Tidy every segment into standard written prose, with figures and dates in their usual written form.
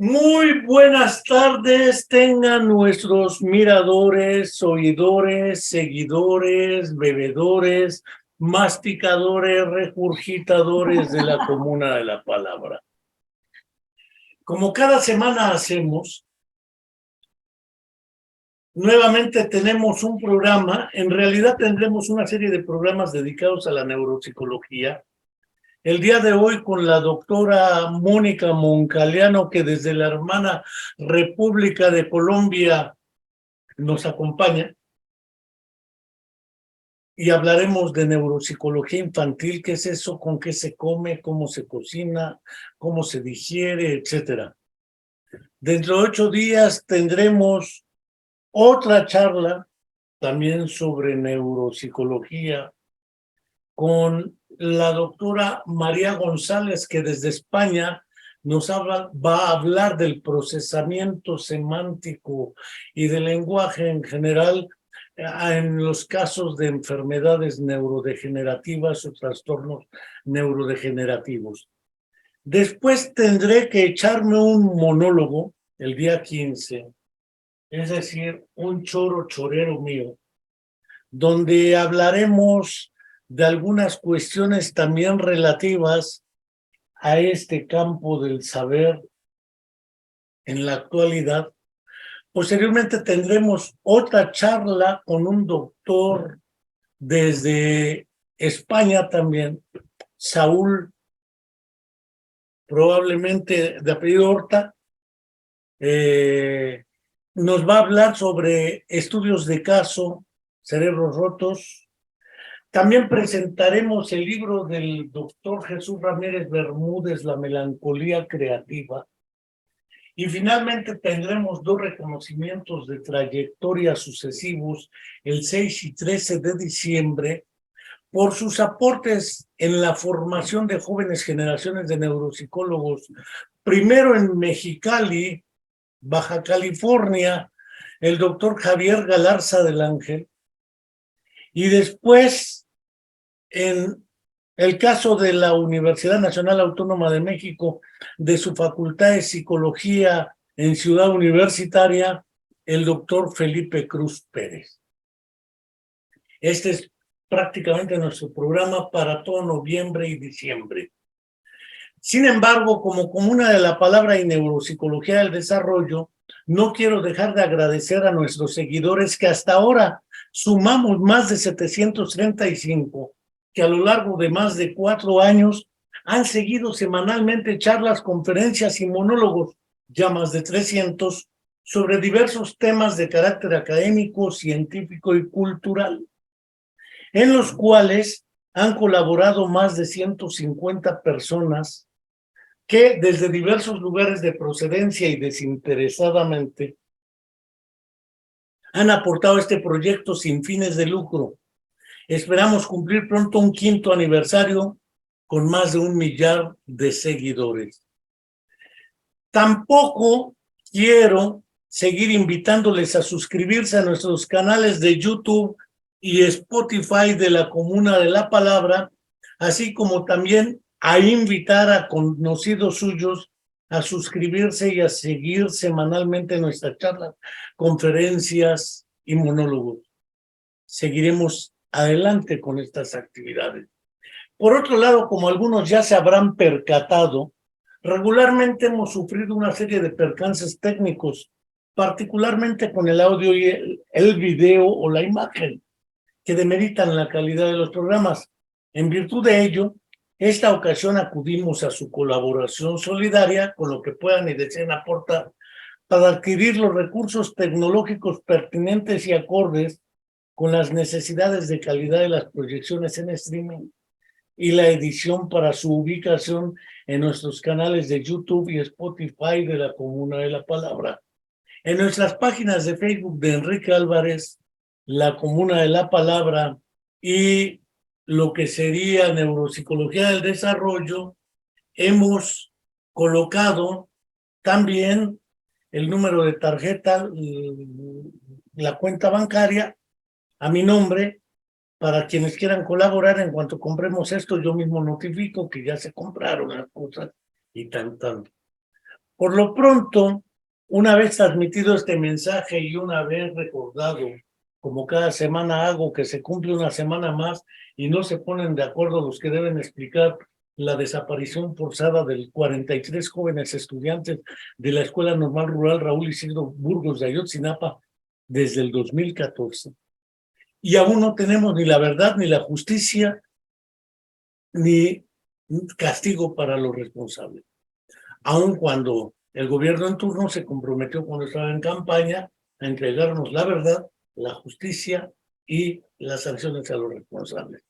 Muy buenas tardes, tengan nuestros miradores, oidores, seguidores, bebedores, masticadores, regurgitadores de la comuna de la palabra. Como cada semana hacemos, nuevamente tenemos un programa, en realidad tendremos una serie de programas dedicados a la neuropsicología. El día de hoy con la doctora Mónica Moncaliano, que desde la hermana República de Colombia nos acompaña, y hablaremos de neuropsicología infantil, qué es eso, con qué se come, cómo se cocina, cómo se digiere, etcétera. Dentro de 8 días tendremos otra charla también sobre neuropsicología con la doctora María González, que desde España va a hablar del procesamiento semántico y del lenguaje en general en los casos de enfermedades neurodegenerativas o trastornos neurodegenerativos. Después tendré que echarme un monólogo el día 15, es decir, un chorero mío, donde hablaremos de algunas cuestiones también relativas a este campo del saber en la actualidad. Posteriormente tendremos otra charla con un doctor desde España también, Saúl, probablemente de apellido Horta. Nos va a hablar sobre estudios de caso, cerebros rotos. También presentaremos el libro del doctor Jesús Ramírez Bermúdez, La melancolía creativa. Y finalmente tendremos 2 reconocimientos de trayectoria sucesivos, el 6 y 13 de diciembre, por sus aportes en la formación de jóvenes generaciones de neuropsicólogos, primero en Mexicali, Baja California, el doctor Javier Galarza del Ángel, y después en el caso de la Universidad Nacional Autónoma de México, de su Facultad de Psicología en Ciudad Universitaria, el doctor Felipe Cruz Pérez. Este es prácticamente nuestro programa para todo noviembre y diciembre. Sin embargo, como comuna de la palabra y neuropsicología del desarrollo, no quiero dejar de agradecer a nuestros seguidores que hasta ahora sumamos más de 735, que a lo largo de más de 4 años han seguido semanalmente charlas, conferencias y monólogos, ya más de 300, sobre diversos temas de carácter académico, científico y cultural, en los cuales han colaborado más de 150 personas que desde diversos lugares de procedencia y desinteresadamente han aportado a este proyecto sin fines de lucro. Esperamos cumplir pronto un 5º aniversario con más de 1 millar de seguidores. Tampoco quiero seguir invitándoles a suscribirse a nuestros canales de YouTube y Spotify de la Comuna de la Palabra, así como también a invitar a conocidos suyos a suscribirse y a seguir semanalmente nuestras charlas, conferencias y monólogos. Seguiremos adelante con estas actividades. Por otro lado, como algunos ya se habrán percatado, regularmente hemos sufrido una serie de percances técnicos, particularmente con el audio y el video o la imagen, que demeritan la calidad de los programas. En virtud de ello, esta ocasión acudimos a su colaboración solidaria con lo que puedan y deseen aportar para adquirir los recursos tecnológicos pertinentes y acordes con las necesidades de calidad de las proyecciones en streaming y la edición para su ubicación en nuestros canales de YouTube y Spotify de la Comuna de la Palabra. En nuestras páginas de Facebook de Enrique Álvarez, la Comuna de la Palabra y lo que sería Neuropsicología del Desarrollo, hemos colocado también el número de tarjeta, la cuenta bancaria a mi nombre, para quienes quieran colaborar. En cuanto compremos esto, yo mismo notifico que ya se compraron las cosas y tan. Por lo pronto, una vez transmitido este mensaje y una vez recordado, como cada semana hago, que se cumple una semana más y no se ponen de acuerdo los que deben explicar la desaparición forzada de 43 jóvenes estudiantes de la Escuela Normal Rural Raúl Isidro Burgos de Ayotzinapa desde el 2014. Y aún no tenemos ni la verdad, ni la justicia, ni castigo para los responsables. Aun cuando el gobierno en turno se comprometió cuando estaba en campaña a entregarnos la verdad, la justicia y las sanciones a los responsables.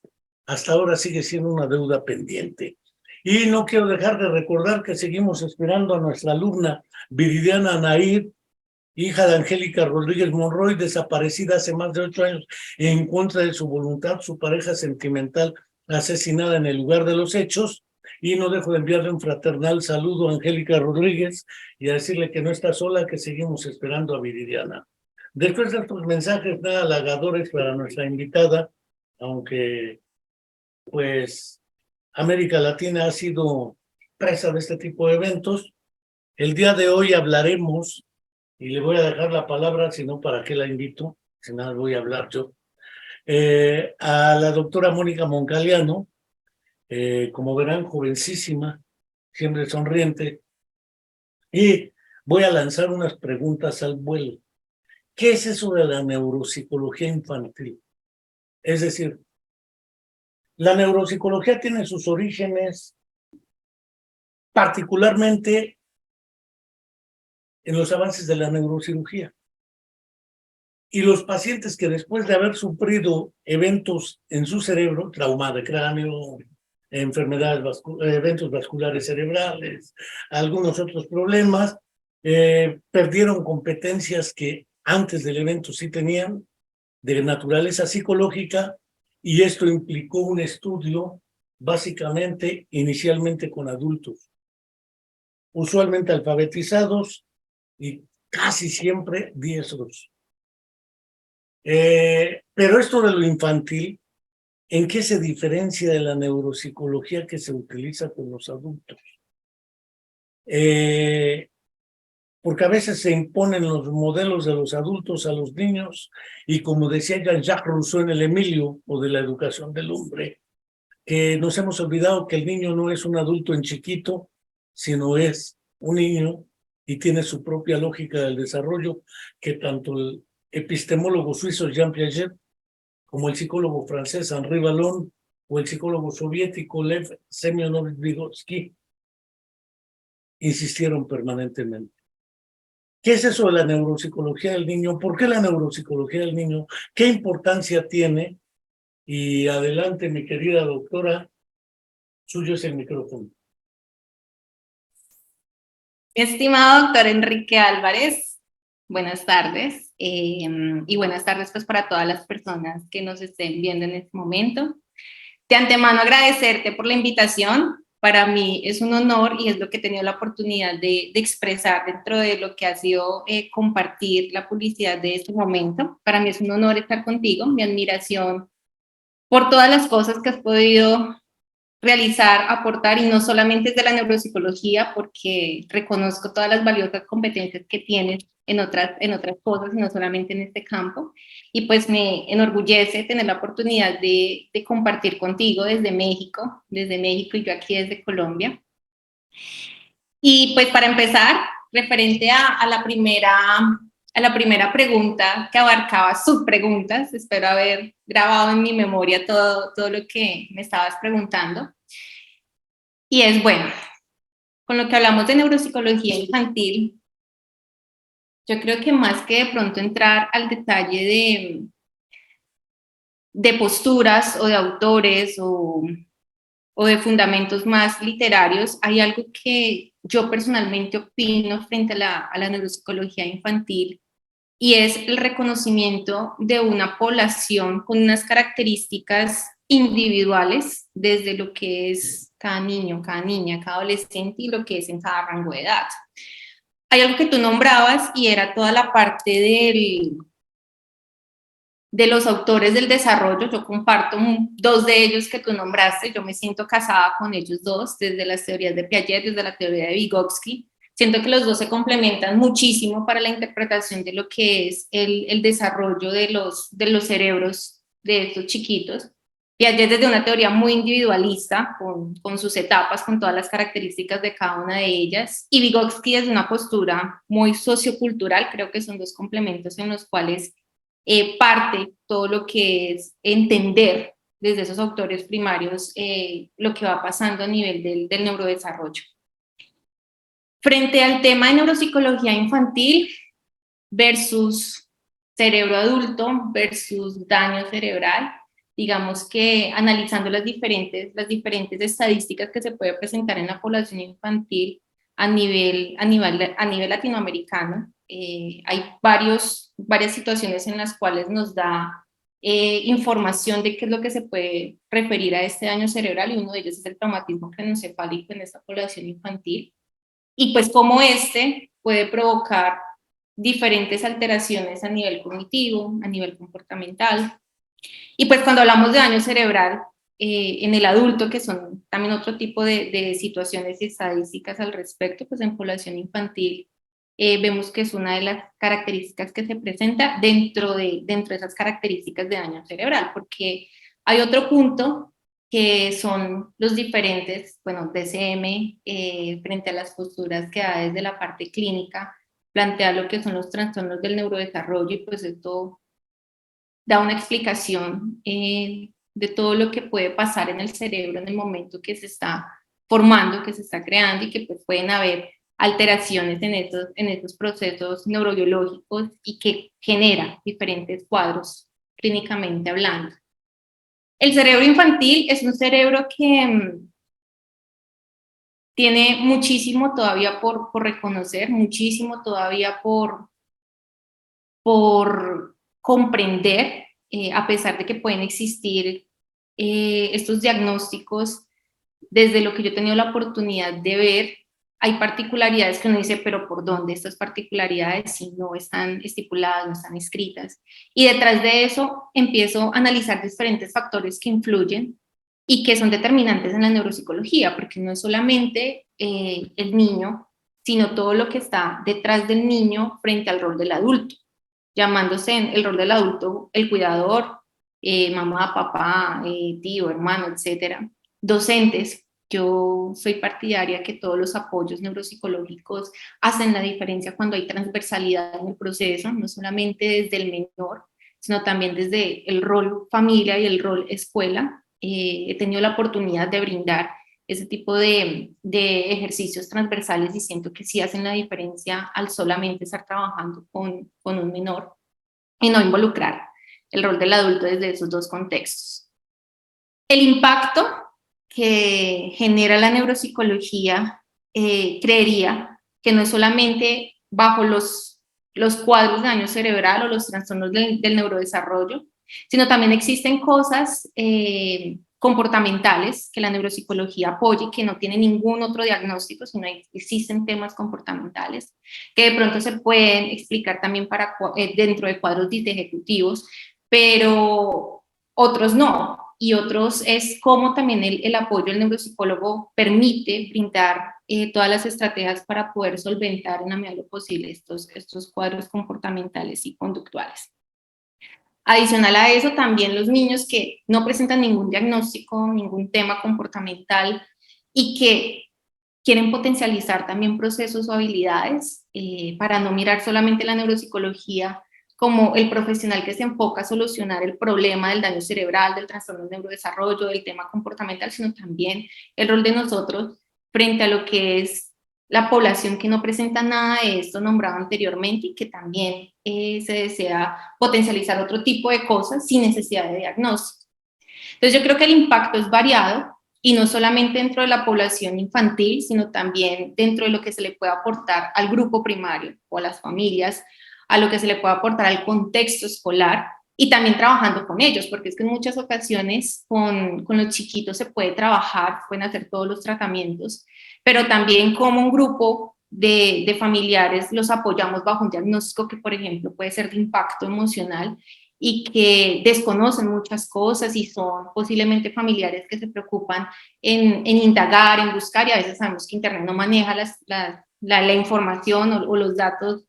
Hasta ahora sigue siendo una deuda pendiente. Y no quiero dejar de recordar que seguimos esperando a nuestra alumna Viridiana Nair, hija de Angélica Rodríguez Monroy, desaparecida hace más de 8 años en contra de su voluntad, su pareja sentimental asesinada en el lugar de los hechos. Y no dejo de enviarle un fraternal saludo a Angélica Rodríguez y a decirle que no está sola, que seguimos esperando a Viridiana. Después de estos mensajes nada halagadores para nuestra invitada, aunque pues América Latina ha sido presa de este tipo de eventos, el día de hoy hablaremos, y le voy a dejar la palabra, si no, ¿para qué la invito? Si nada, voy a hablar yo. A la doctora Mónica Moncaliano, como verán, jovencísima, siempre sonriente, y voy a lanzar unas preguntas al vuelo. ¿Qué es eso de la neuropsicología infantil? Es decir, la neuropsicología tiene sus orígenes particularmente en los avances de la neurocirugía. Y los pacientes que después de haber sufrido eventos en su cerebro, trauma de cráneo, enfermedades, eventos vasculares cerebrales, algunos otros problemas, perdieron competencias que antes del evento sí tenían, de naturaleza psicológica, y esto implicó un estudio básicamente, inicialmente con adultos, usualmente alfabetizados y casi siempre diestros. Pero esto de lo infantil, ¿en qué se diferencia de la neuropsicología que se utiliza con los adultos? Porque a veces se imponen los modelos de los adultos a los niños y como decía Jean-Jacques Rousseau en el Emilio o de la educación del hombre, que nos hemos olvidado que el niño no es un adulto en chiquito, sino es un niño y tiene su propia lógica del desarrollo que tanto el epistemólogo suizo Jean Piaget como el psicólogo francés Henri Vallon o el psicólogo soviético Lev Semyonovich Vygotsky insistieron permanentemente. ¿Qué es eso de la neuropsicología del niño? ¿Por qué la neuropsicología del niño? ¿Qué importancia tiene? Y adelante, mi querida doctora, suyo es el micrófono. Estimado doctor Enrique Álvarez, buenas tardes y buenas tardes pues para todas las personas que nos estén viendo en este momento. De antemano agradecerte por la invitación. Para mí es un honor y es lo que he tenido la oportunidad de expresar dentro de lo que ha sido compartir la publicidad de este momento. Para mí es un honor estar contigo, mi admiración por todas las cosas que has podido realizar, aportar, y no solamente desde la neuropsicología, porque reconozco todas las valiosas competencias que tienes en otras cosas, y no solamente en este campo. Y pues me enorgullece tener la oportunidad de compartir contigo desde México y yo aquí desde Colombia. Y pues para empezar, referente a la primera pregunta que abarcaba subpreguntas, espero haber grabado en mi memoria todo lo que me estabas preguntando. Y es bueno, con lo que hablamos de neuropsicología infantil, yo creo que más que de pronto entrar al detalle de posturas o de autores o de fundamentos más literarios, hay algo que yo personalmente opino frente a la neuropsicología infantil, y es el reconocimiento de una población con unas características individuales desde lo que es cada niño, cada niña, cada adolescente y lo que es en cada rango de edad. Hay algo que tú nombrabas y era toda la parte de los autores del desarrollo. Yo comparto dos de ellos que tú nombraste. Yo me siento casada con ellos dos, desde las teorías de Piaget, desde la teoría de Vygotsky. Siento que los dos se complementan muchísimo para la interpretación de lo que es el desarrollo de los cerebros de estos chiquitos. Piaget desde una teoría muy individualista, con sus etapas, con todas las características de cada una de ellas, y Vygotsky desde una postura muy sociocultural. Creo que son dos complementos en los cuales parte todo lo que es entender desde esos autores primarios lo que va pasando a nivel del neurodesarrollo. Frente al tema de neuropsicología infantil versus cerebro adulto versus daño cerebral, digamos que analizando las diferentes estadísticas que se puede presentar en la población infantil a nivel latinoamericano, hay varias situaciones en las cuales nos da información de qué es lo que se puede referir a este daño cerebral, y uno de ellos es el traumatismo craneoencefálico en esta población infantil. Y pues cómo este puede provocar diferentes alteraciones a nivel cognitivo, a nivel comportamental. Y pues cuando hablamos de daño cerebral en el adulto, que son también otro tipo de situaciones y estadísticas al respecto, pues en población infantil vemos que es una de las características que se presenta dentro de esas características de daño cerebral, porque hay otro punto que son los diferentes, bueno, DSM, frente a las posturas que da desde la parte clínica, plantea lo que son los trastornos del neurodesarrollo, y pues esto da una explicación de todo lo que puede pasar en el cerebro en el momento que se está formando, que se está creando, y que pues pueden haber alteraciones en estos procesos neurobiológicos y que genera diferentes cuadros clínicamente hablando. El cerebro infantil es un cerebro que tiene muchísimo todavía por reconocer, muchísimo todavía por comprender, a pesar de que pueden existir estos diagnósticos. Desde lo que yo he tenido la oportunidad de ver, hay particularidades que uno dice, pero ¿por dónde estas particularidades si no están estipuladas, no están escritas? Y detrás de eso empiezo a analizar diferentes factores que influyen y que son determinantes en la neuropsicología, porque no es solamente el niño, sino todo lo que está detrás del niño frente al rol del adulto, llamándose en el rol del adulto el cuidador, mamá, papá, tío, hermano, etcétera, docentes. Yo soy partidaria que todos los apoyos neuropsicológicos hacen la diferencia cuando hay transversalidad en el proceso, no solamente desde el menor, sino también desde el rol familia y el rol escuela. He tenido la oportunidad de brindar ese tipo de ejercicios transversales, y siento que sí hacen la diferencia al solamente estar trabajando con un menor y no involucrar el rol del adulto desde esos dos contextos. El impacto que genera la neuropsicología, creería que no es solamente bajo los cuadros de daño cerebral o los trastornos del neurodesarrollo, sino también existen cosas comportamentales que la neuropsicología apoya y que no tiene ningún otro diagnóstico, sino existen temas comportamentales que de pronto se pueden explicar también dentro de cuadros ejecutivos, pero otros no. Y otros es cómo también el apoyo del neuropsicólogo permite brindar todas las estrategias para poder solventar en la medida de lo posible estos cuadros comportamentales y conductuales. Adicional a eso, también los niños que no presentan ningún diagnóstico, ningún tema comportamental, y que quieren potencializar también procesos o habilidades, para no mirar solamente la neuropsicología como el profesional que se enfoca a solucionar el problema del daño cerebral, del trastorno del neurodesarrollo, del tema comportamental, sino también el rol de nosotros frente a lo que es la población que no presenta nada de esto nombrado anteriormente, y que también se desea potencializar otro tipo de cosas sin necesidad de diagnóstico. Entonces yo creo que el impacto es variado, y no solamente dentro de la población infantil, sino también dentro de lo que se le puede aportar al grupo primario o a las familias, a lo que se le puede aportar al contexto escolar, y también trabajando con ellos, porque es que en muchas ocasiones con los chiquitos se puede trabajar, pueden hacer todos los tratamientos, pero también como un grupo de familiares los apoyamos bajo un diagnóstico que, por ejemplo, puede ser de impacto emocional y que desconocen muchas cosas, y son posiblemente familiares que se preocupan en indagar, en buscar, y a veces sabemos que Internet no maneja la información o los datos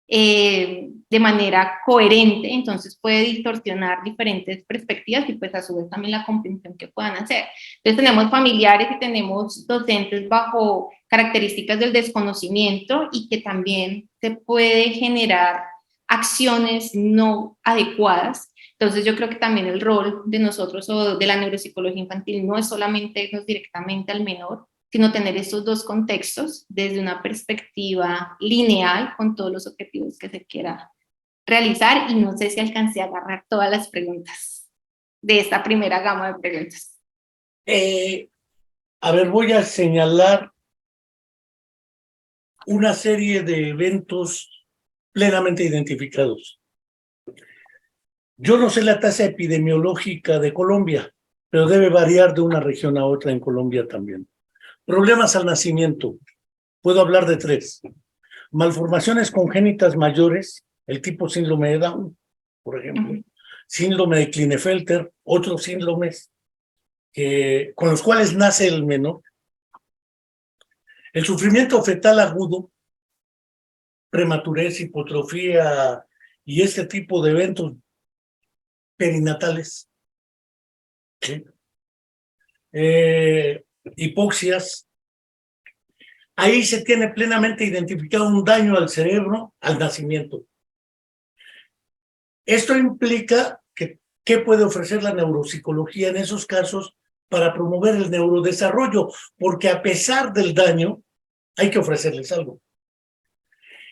de manera coherente, entonces puede distorsionar diferentes perspectivas y pues a su vez también la comprensión que puedan hacer. Entonces tenemos familiares y tenemos docentes bajo características del desconocimiento y que también se puede generar acciones no adecuadas. Entonces yo creo que también el rol de nosotros o de la neuropsicología infantil no es solamente irnos directamente al menor, sino tener estos dos contextos desde una perspectiva lineal con todos los objetivos que se quiera realizar, y no sé si alcancé a agarrar todas las preguntas de esta primera gama de preguntas. A ver, voy a señalar una serie de eventos plenamente identificados. Yo no sé la tasa epidemiológica de Colombia, pero debe variar de una región a otra en Colombia también. Problemas al nacimiento. Puedo hablar de 3. Malformaciones congénitas mayores, el tipo síndrome de Down, por ejemplo. Síndrome de Klinefelter, otros síndromes con los cuales nace el menor. El sufrimiento fetal agudo, prematurez, hipotrofía y este tipo de eventos perinatales. ¿Sí? Hipoxias. Ahí se tiene plenamente identificado un daño al cerebro al nacimiento. Esto implica que ¿qué puede ofrecer la neuropsicología en esos casos para promover el neurodesarrollo? Porque a pesar del daño, hay que ofrecerles algo.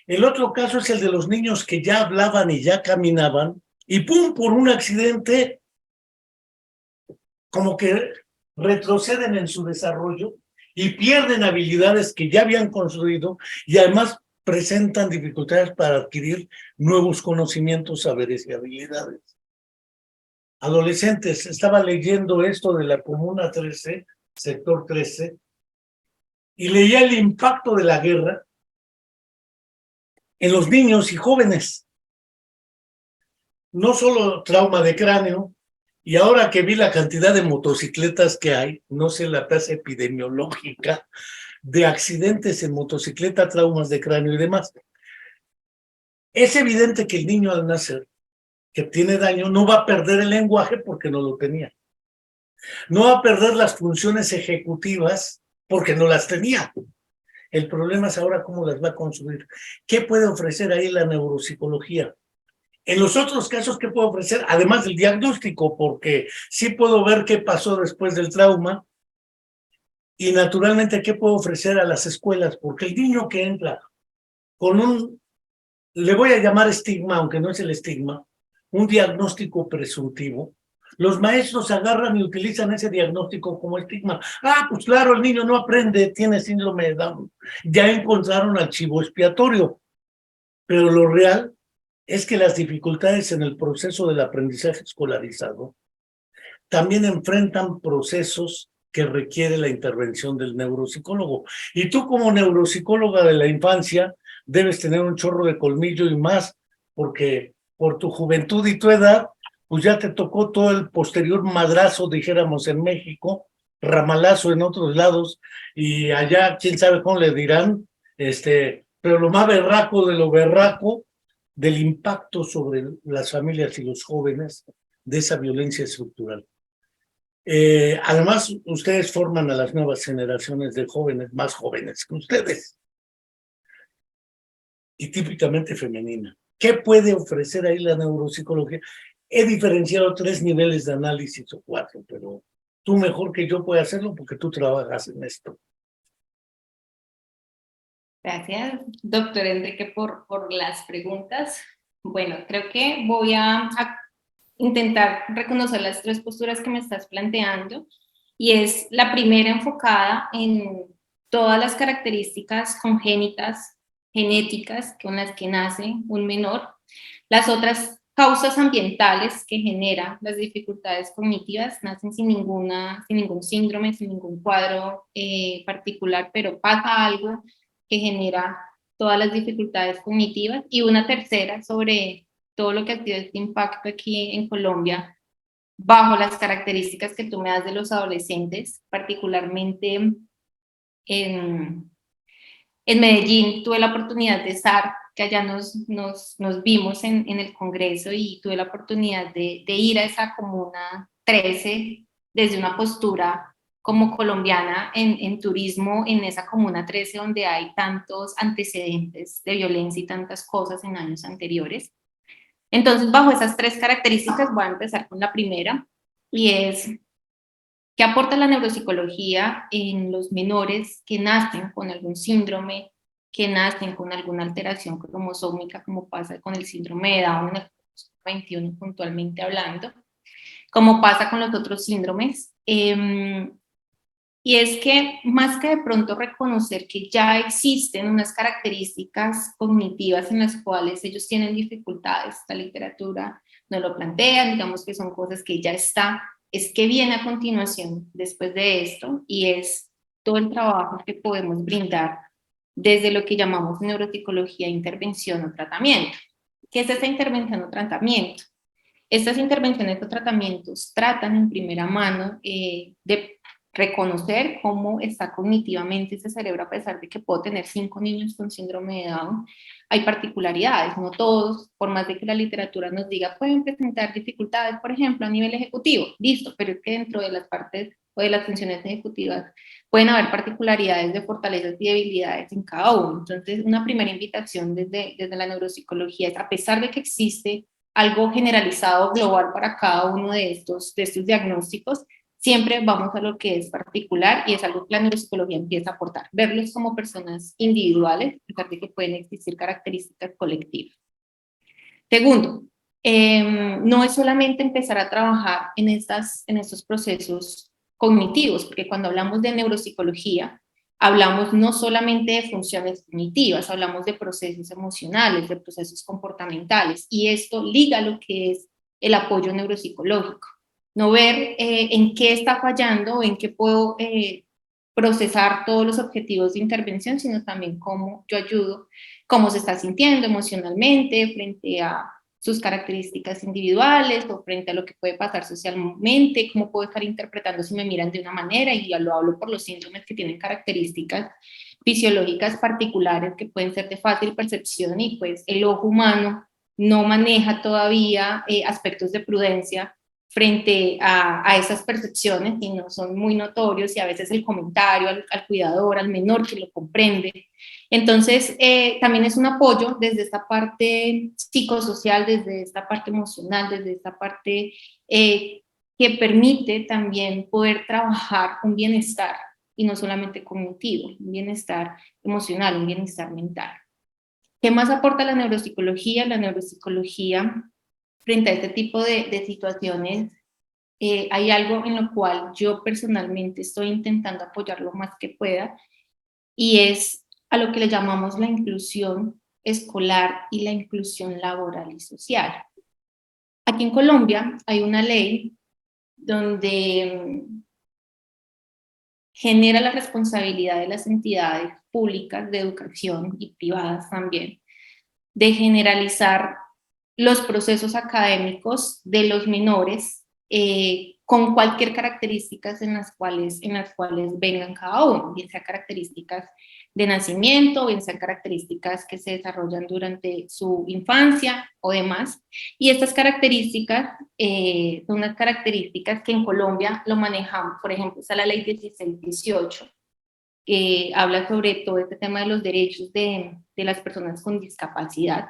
El otro caso es el de los niños que ya hablaban y ya caminaban, y ¡pum!, por un accidente, como que retroceden en su desarrollo y pierden habilidades que ya habían construido, y además presentan dificultades para adquirir nuevos conocimientos, saberes y habilidades. Adolescentes, estaba leyendo esto de la Comuna 13, sector 13, y leía el impacto de la guerra en los niños y jóvenes. No solo trauma de cráneo, y ahora que vi la cantidad de motocicletas que hay, no sé la tasa epidemiológica de accidentes en motocicleta, traumas de cráneo y demás. Es evidente que el niño al nacer, que tiene daño, no va a perder el lenguaje porque no lo tenía. No va a perder las funciones ejecutivas porque no las tenía. El problema es ahora cómo las va a construir. ¿Qué puede ofrecer ahí la neuropsicología? En los otros casos, ¿qué puedo ofrecer? Además del diagnóstico, porque sí puedo ver qué pasó después del trauma, y naturalmente qué puedo ofrecer a las escuelas, porque el niño que entra con un, le voy a llamar estigma, aunque no es el estigma, un diagnóstico presuntivo, los maestros agarran y utilizan ese diagnóstico como estigma. Ah, pues claro, el niño no aprende, tiene síndrome de Down. Ya encontraron al chivo expiatorio, pero lo real es que las dificultades en el proceso del aprendizaje escolarizado también enfrentan procesos que requiere la intervención del neuropsicólogo. Y tú, como neuropsicóloga de la infancia, debes tener un chorro de colmillo y más, porque por tu juventud y tu edad, pues ya te tocó todo el posterior madrazo, dijéramos en México, ramalazo en otros lados, y allá quién sabe cómo le dirán, pero lo más berraco de lo berraco del impacto sobre las familias y los jóvenes de esa violencia estructural. Además, ustedes forman a las nuevas generaciones de jóvenes, más jóvenes que ustedes, y típicamente femenina. ¿Qué puede ofrecer ahí la neuropsicología? He diferenciado 3 niveles de análisis o 4, pero tú mejor que yo puedes hacerlo porque tú trabajas en esto. Gracias, doctor Enrique, por las preguntas. Bueno, creo que voy a intentar reconocer las 3 posturas que me estás planteando, y es la primera enfocada en todas las características congénitas, genéticas con las que nace un menor, las otras causas ambientales que generan las dificultades cognitivas nacen sin ningún síndrome, sin ningún cuadro particular, pero pasa algo que genera todas las dificultades cognitivas, y una tercera sobre todo lo que ha sido este impacto aquí en Colombia bajo las características que tú me das de los adolescentes, particularmente en En Medellín tuve la oportunidad de estar, que allá nos vimos en el Congreso y tuve la oportunidad de ir a esa Comuna 13 desde una postura como colombiana en turismo en esa Comuna 13 donde hay tantos antecedentes de violencia y tantas cosas en años anteriores. Entonces, bajo esas tres características voy a empezar con la primera y es ¿qué aporta la neuropsicología en los menores que nacen con algún síndrome, que nacen con alguna alteración cromosómica, como pasa con el síndrome de Down en el 21 puntualmente hablando, como pasa con los otros síndromes? Y es que más que de pronto reconocer que ya existen unas características cognitivas en las cuales ellos tienen dificultades, esta literatura no lo plantean, digamos que son cosas que ya está, es que viene a continuación después de esto y es todo el trabajo que podemos brindar desde lo que llamamos neuropsicología, intervención o tratamiento. ¿Qué es esa intervención o tratamiento? Estas intervenciones o tratamientos tratan en primera mano de reconocer cómo está cognitivamente ese cerebro, a pesar de que puedo tener 5 niños con síndrome de Down. Hay particularidades, no todos, por más de que la literatura nos diga, pueden presentar dificultades, por ejemplo, a nivel ejecutivo, listo, pero es que dentro de las partes o de las funciones ejecutivas pueden haber particularidades de fortalezas y debilidades en cada uno. Entonces, una primera invitación desde la neuropsicología es, a pesar de que existe algo generalizado, global para cada uno de estos diagnósticos, siempre vamos a lo que es particular y es algo que la neuropsicología empieza a aportar, verlos como personas individuales, a pesar de que pueden existir características colectivas. Segundo, no es solamente empezar a trabajar en estos procesos cognitivos, porque cuando hablamos de neuropsicología, hablamos no solamente de funciones cognitivas, hablamos de procesos emocionales, de procesos comportamentales, y esto liga a lo que es el apoyo neuropsicológico. No ver en qué está fallando o en qué puedo procesar todos los objetivos de intervención, sino también cómo yo ayudo, cómo se está sintiendo emocionalmente frente a sus características individuales o frente a lo que puede pasar socialmente, cómo puedo estar interpretando si me miran de una manera, y ya lo hablo por los síndromes que tienen características fisiológicas particulares que pueden ser de fácil percepción y pues el ojo humano no maneja todavía aspectos de prudencia frente a esas percepciones y no son muy notorios, y a veces el comentario al cuidador, al menor que lo comprende. Entonces, también es un apoyo desde esta parte psicosocial, desde esta parte emocional, desde esta parte que permite también poder trabajar un bienestar y no solamente cognitivo, un bienestar emocional, un bienestar mental. ¿Qué más aporta la neuropsicología? La neuropsicología frente a este tipo de situaciones, hay algo en lo cual yo personalmente estoy intentando apoyar lo más que pueda, y es a lo que le llamamos la inclusión escolar y la inclusión laboral y social. Aquí en Colombia hay una ley donde genera la responsabilidad de las entidades públicas de educación y privadas también de generalizar los procesos académicos de los menores con cualquier características en las cuales vengan cada uno, bien sea características de nacimiento, bien sean características que se desarrollan durante su infancia o demás. Y estas características son unas características que en Colombia lo manejamos, por ejemplo, está la ley 1618, que habla sobre todo este tema de los derechos de las personas con discapacidad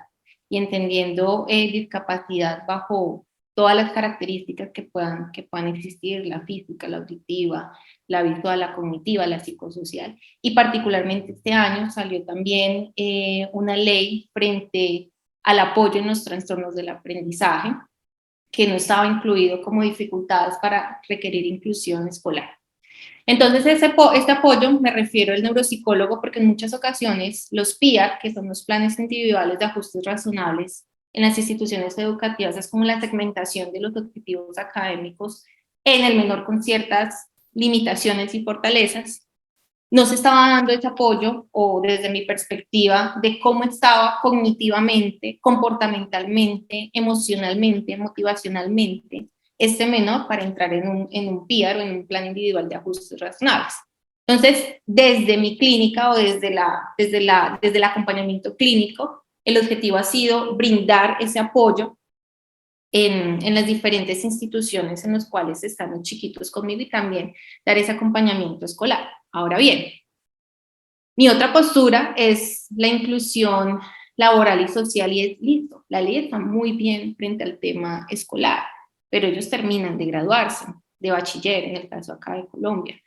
y entendiendo discapacidad bajo todas las características que puedan existir, la física, la auditiva, la visual, la cognitiva, la psicosocial. Y particularmente este año salió también una ley frente al apoyo en los trastornos del aprendizaje, que no estaba incluido como dificultades para requerir inclusión escolar. Entonces, este apoyo me refiero al neuropsicólogo porque en muchas ocasiones los PIA, que son los planes individuales de ajustes razonables en las instituciones educativas, es como la segmentación de los objetivos académicos en el menor con ciertas limitaciones y fortalezas. No se estaba dando ese apoyo, o desde mi perspectiva, de cómo estaba cognitivamente, comportamentalmente, emocionalmente, motivacionalmente este menor para entrar en un PIAR o en un plan individual de ajustes razonables. Entonces, desde mi clínica o desde el acompañamiento clínico, el objetivo ha sido brindar ese apoyo en las diferentes instituciones en las cuales están los chiquitos conmigo y también dar ese acompañamiento escolar. Ahora bien, mi otra postura es la inclusión laboral y social y es listo. La ley está muy bien frente al tema escolar, pero ellos terminan de graduarse de bachiller, en el caso acá de Colombia.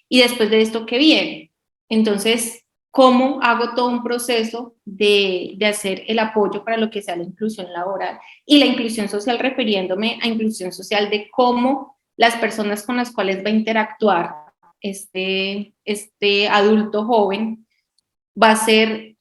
Y después de esto, ¿qué viene? Entonces, ¿cómo hago todo un proceso de hacer el apoyo para lo que sea la inclusión laboral y la inclusión social, refiriéndome a inclusión social de cómo las personas con las cuales va a interactuar este adulto joven va a ser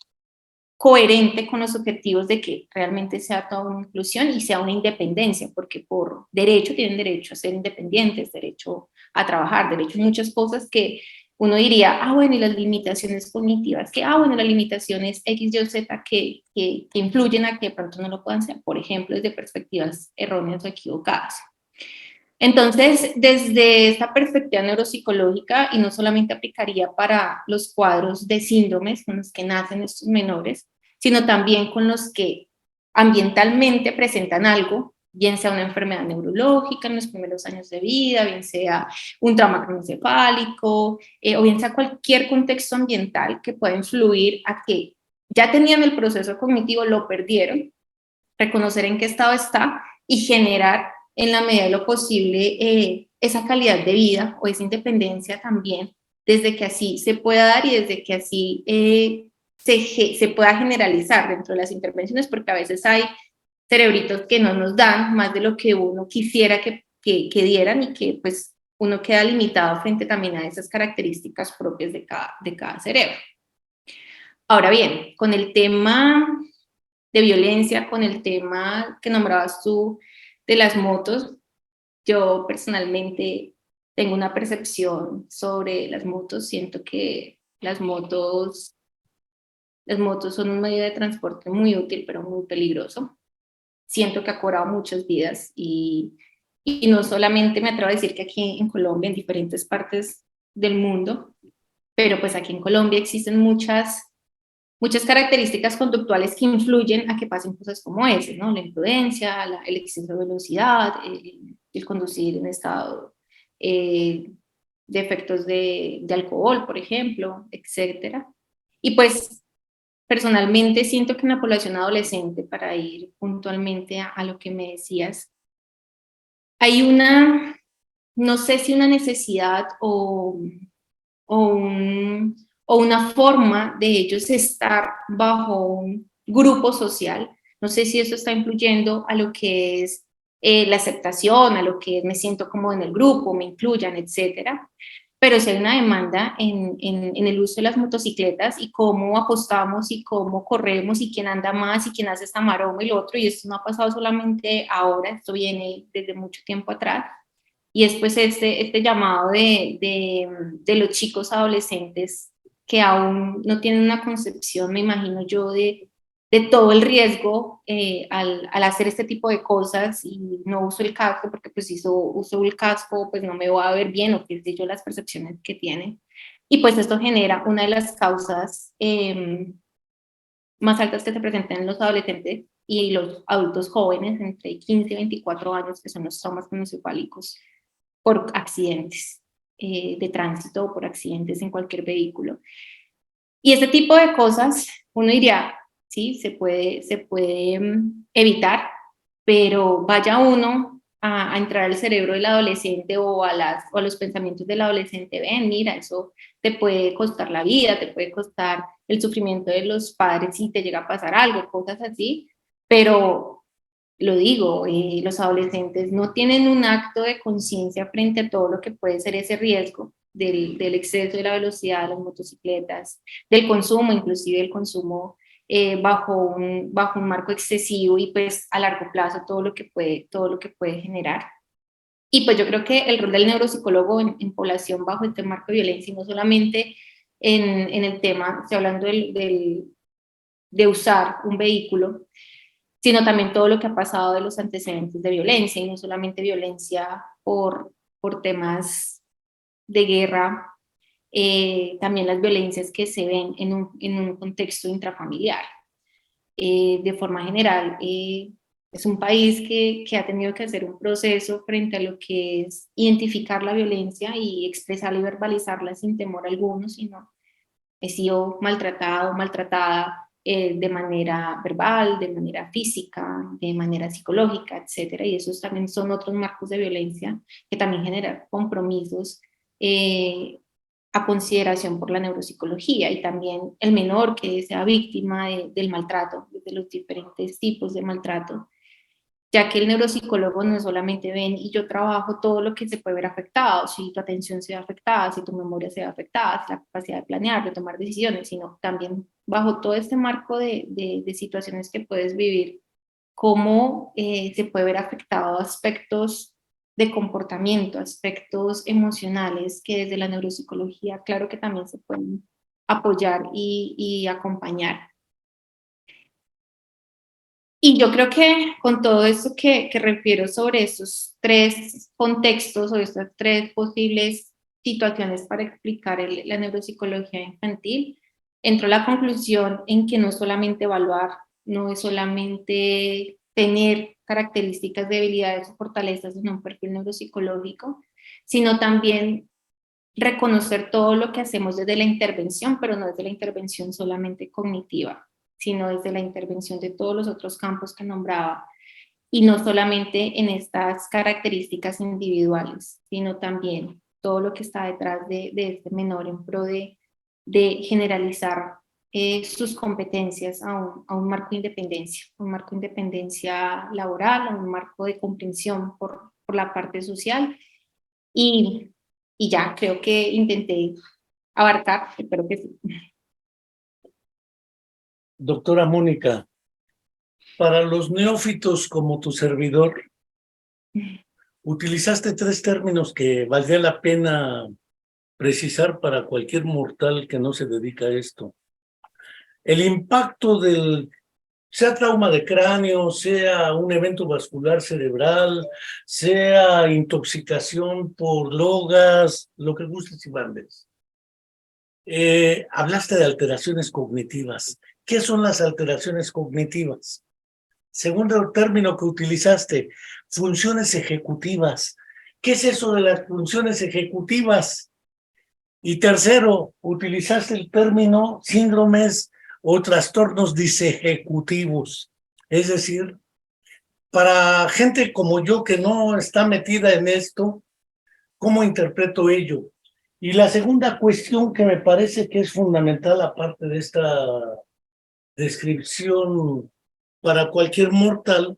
coherente con los objetivos de que realmente sea toda una inclusión y sea una independencia, porque por derecho tienen derecho a ser independientes, derecho a trabajar, derecho a muchas cosas que uno diría, bueno, y las limitaciones cognitivas, bueno, las limitaciones X, Y, Z que influyen a que de pronto no lo puedan ser, por ejemplo, desde perspectivas erróneas o equivocadas. Entonces, desde esta perspectiva neuropsicológica, y no solamente aplicaría para los cuadros de síndromes con los que nacen estos menores, sino también con los que ambientalmente presentan algo, bien sea una enfermedad neurológica en los primeros años de vida, bien sea un trauma cronocefálico, o bien sea cualquier contexto ambiental que pueda influir a que ya tenían el proceso cognitivo, lo perdieron, reconocer en qué estado está y generar en la medida de lo posible esa calidad de vida o esa independencia también, desde que así se pueda dar y desde que así se pueda generalizar dentro de las intervenciones, porque a veces hay cerebritos que no nos dan más de lo que uno quisiera que dieran y que pues uno queda limitado frente también a esas características propias de cada cerebro. Ahora bien, con el tema de violencia, con el tema que nombrabas tú de las motos, yo personalmente tengo una percepción sobre las motos, siento que las motos son un medio de transporte muy útil, pero muy peligroso. Siento que ha cobrado muchas vidas y no solamente me atrevo a decir que aquí en Colombia, en diferentes partes del mundo, pero pues aquí en Colombia existen muchas características conductuales que influyen a que pasen cosas como ese, ¿no? La imprudencia, el exceso de velocidad, el conducir en estado eh, de efectos de alcohol, por ejemplo, etcétera. Y pues personalmente siento que en la población adolescente, para ir puntualmente a lo que me decías, hay no sé si una necesidad o, o una forma de ellos estar bajo un grupo social. No sé si eso está influyendo a lo que es la aceptación, a lo que me siento como en el grupo, me incluyan, etcétera. Pero si hay una demanda en el uso de las motocicletas y cómo apostamos y cómo corremos y quién anda más y quién hace esta maroma y lo otro, y esto no ha pasado solamente ahora, esto viene desde mucho tiempo atrás, y es pues este llamado de los chicos adolescentes que aún no tienen una concepción, me imagino yo, de todo el riesgo al hacer este tipo de cosas y no uso el casco porque pues si uso el casco pues no me voy a ver bien o qué sé yo las percepciones que tienen. Y pues esto genera una de las causas más altas que se presentan en los adolescentes y los adultos jóvenes entre 15 y 24 años, que son los traumas cronocefálicos por accidentes de tránsito o por accidentes en cualquier vehículo. Y este tipo de cosas, uno diría, sí, se puede evitar, pero vaya uno a entrar al cerebro del adolescente o a los pensamientos del adolescente, ven, mira, eso te puede costar la vida, te puede costar el sufrimiento de los padres si te llega a pasar algo, cosas así, pero lo digo, los adolescentes no tienen un acto de conciencia frente a todo lo que puede ser ese riesgo del exceso de la velocidad de las motocicletas, del consumo, inclusive el consumo bajo un marco excesivo y pues a largo plazo todo lo que puede generar. Y pues yo creo que el rol del neuropsicólogo en población bajo este marco de violencia, y no solamente en el tema, estoy hablando de usar un vehículo, sino también todo lo que ha pasado de los antecedentes de violencia, y no solamente violencia por temas de guerra, también las violencias que se ven en un contexto intrafamiliar. De forma general, es un país que ha tenido que hacer un proceso frente a lo que es identificar la violencia y expresarla y verbalizarla sin temor alguno, sino he sido maltratado, maltratada de manera verbal, de manera física, de manera psicológica, etcétera. Y esos también son otros marcos de violencia que también generan compromisos a consideración por la neuropsicología, y también el menor que sea víctima del maltrato, de los diferentes tipos de maltrato, ya que el neuropsicólogo no solamente ven y yo trabajo todo lo que se puede ver afectado, si tu atención se ve afectada, si tu memoria se ve afectada, si la capacidad de planear, de tomar decisiones, sino también bajo todo este marco de situaciones que puedes vivir, cómo se puede ver afectado aspectos de comportamiento, aspectos emocionales que desde la neuropsicología, claro que también se pueden apoyar y acompañar. Y yo creo que con todo esto que refiero sobre estos tres contextos o estas tres posibles situaciones para explicar la neuropsicología infantil, entro a la conclusión en que no es solamente evaluar, no es solamente tener características, debilidades o fortalezas en un perfil neuropsicológico, sino también reconocer todo lo que hacemos desde la intervención, pero no desde la intervención solamente cognitiva, sino desde la intervención de todos los otros campos que nombraba, y no solamente en estas características individuales, sino también todo lo que está detrás de este menor en pro de generalizar sus competencias a un marco de independencia, un marco de independencia laboral, a un marco de comprensión por la parte social. Y, y ya, creo que intenté abarcar, espero que sí. Doctora Mónica, para los neófitos como tu servidor, utilizaste tres términos que valdría la pena precisar para cualquier mortal que no se dedica a esto. El impacto sea trauma de cráneo, sea un evento vascular cerebral, sea intoxicación por drogas, lo que gustes y mandes. Hablaste de alteraciones cognitivas. ¿Qué son las alteraciones cognitivas? Segundo término que utilizaste, funciones ejecutivas. ¿Qué es eso de las funciones ejecutivas? Y tercero, utilizaste el término síndromes o trastornos disejecutivos. Es decir, para gente como yo que no está metida en esto, ¿cómo interpreto ello? Y la segunda cuestión que me parece que es fundamental, aparte de esta descripción para cualquier mortal,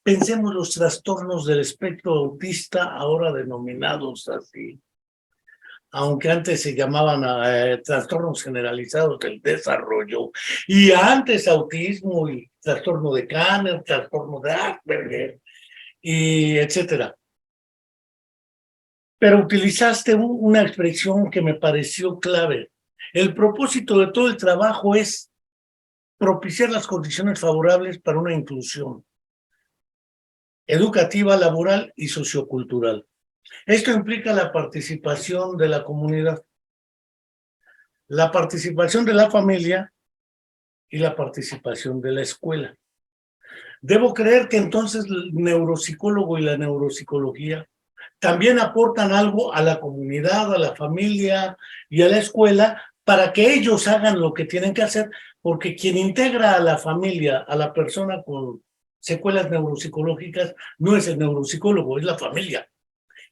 pensemos los trastornos del espectro autista, ahora denominados así, aunque antes se llamaban trastornos generalizados del desarrollo, y antes autismo y trastorno de Kanner, trastorno de Asperger, y etcétera. Pero utilizaste una expresión que me pareció clave. El propósito de todo el trabajo es propiciar las condiciones favorables para una inclusión educativa, laboral y sociocultural. Esto implica la participación de la comunidad, la participación de la familia y la participación de la escuela. Debo creer que entonces el neuropsicólogo y la neuropsicología también aportan algo a la comunidad, a la familia y a la escuela para que ellos hagan lo que tienen que hacer, porque quien integra a la familia, a la persona con secuelas neuropsicológicas, no es el neuropsicólogo, es la familia.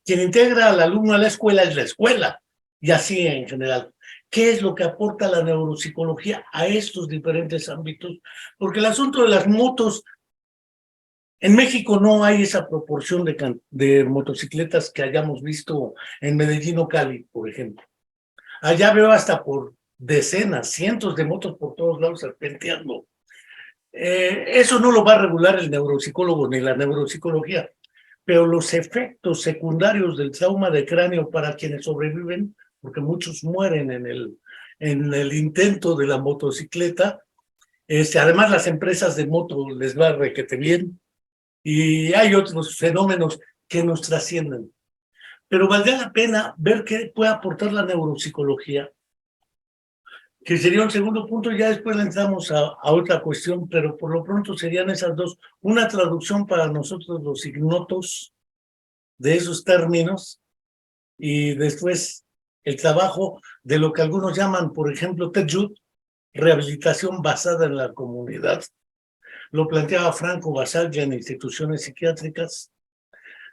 Quien integra al alumno a la escuela es la escuela, y así en general. ¿Qué es lo que aporta la neuropsicología a estos diferentes ámbitos? Porque el asunto de las motos, en México no hay esa proporción de motocicletas que hayamos visto en Medellín o Cali, por ejemplo. Allá veo hasta por decenas, cientos de motos por todos lados serpenteando. Eso no lo va a regular el neuropsicólogo ni la neuropsicología, pero los efectos secundarios del trauma de cráneo para quienes sobreviven, porque muchos mueren en el intento de la motocicleta, además las empresas de moto les va requete bien, y hay otros fenómenos que nos trascienden. pero valdría la pena ver qué puede aportar la neuropsicología, que sería un segundo punto. Ya después le entramos a otra cuestión, pero por lo pronto serían esas dos: una traducción para nosotros los ignotos de esos términos, y después el trabajo de lo que algunos llaman, por ejemplo, TED-Jud, rehabilitación basada en la comunidad. Lo planteaba Franco Basaglia en instituciones psiquiátricas.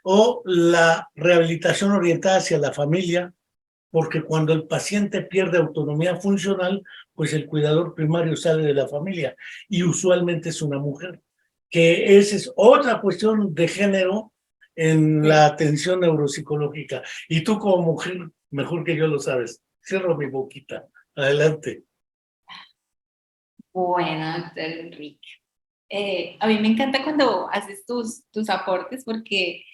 O la rehabilitación orientada hacia la familia, porque cuando el paciente pierde autonomía funcional, pues el cuidador primario sale de la familia, y usualmente es una mujer, que esa es otra cuestión de género en la atención neuropsicológica. Y tú, como mujer, mejor que yo lo sabes. Cierro mi boquita. Adelante. Bueno, doctor Enrique. A mí me encanta cuando haces tus aportes porque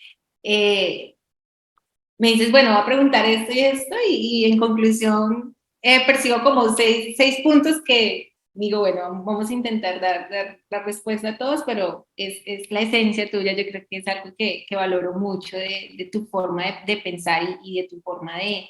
me dices, bueno, voy a preguntar esto y esto, y en conclusión persigo como seis puntos que digo, bueno, vamos a intentar dar la respuesta a todos, pero es la esencia tuya. Yo creo que es algo que valoro mucho de tu forma de pensar y de tu forma de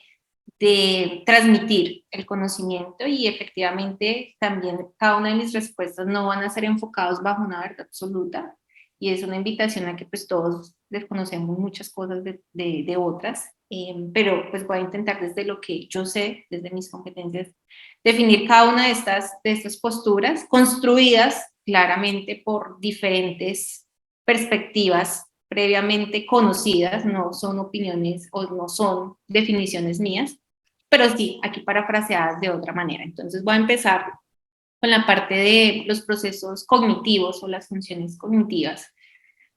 transmitir el conocimiento, y efectivamente también cada una de mis respuestas no van a ser enfocados bajo una verdad absoluta, y es una invitación a que pues todos desconocemos muchas cosas de otras, pero pues voy a intentar desde lo que yo sé, desde mis competencias, definir cada una de estas posturas construidas claramente por diferentes perspectivas previamente conocidas. No son opiniones o no son definiciones mías, pero sí, aquí parafraseadas de otra manera. Entonces voy a empezar con la parte de los procesos cognitivos o las funciones cognitivas.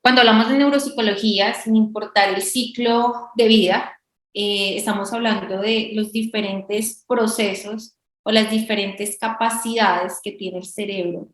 Cuando hablamos de neuropsicología, sin importar el ciclo de vida, estamos hablando de los diferentes procesos o las diferentes capacidades que tiene el cerebro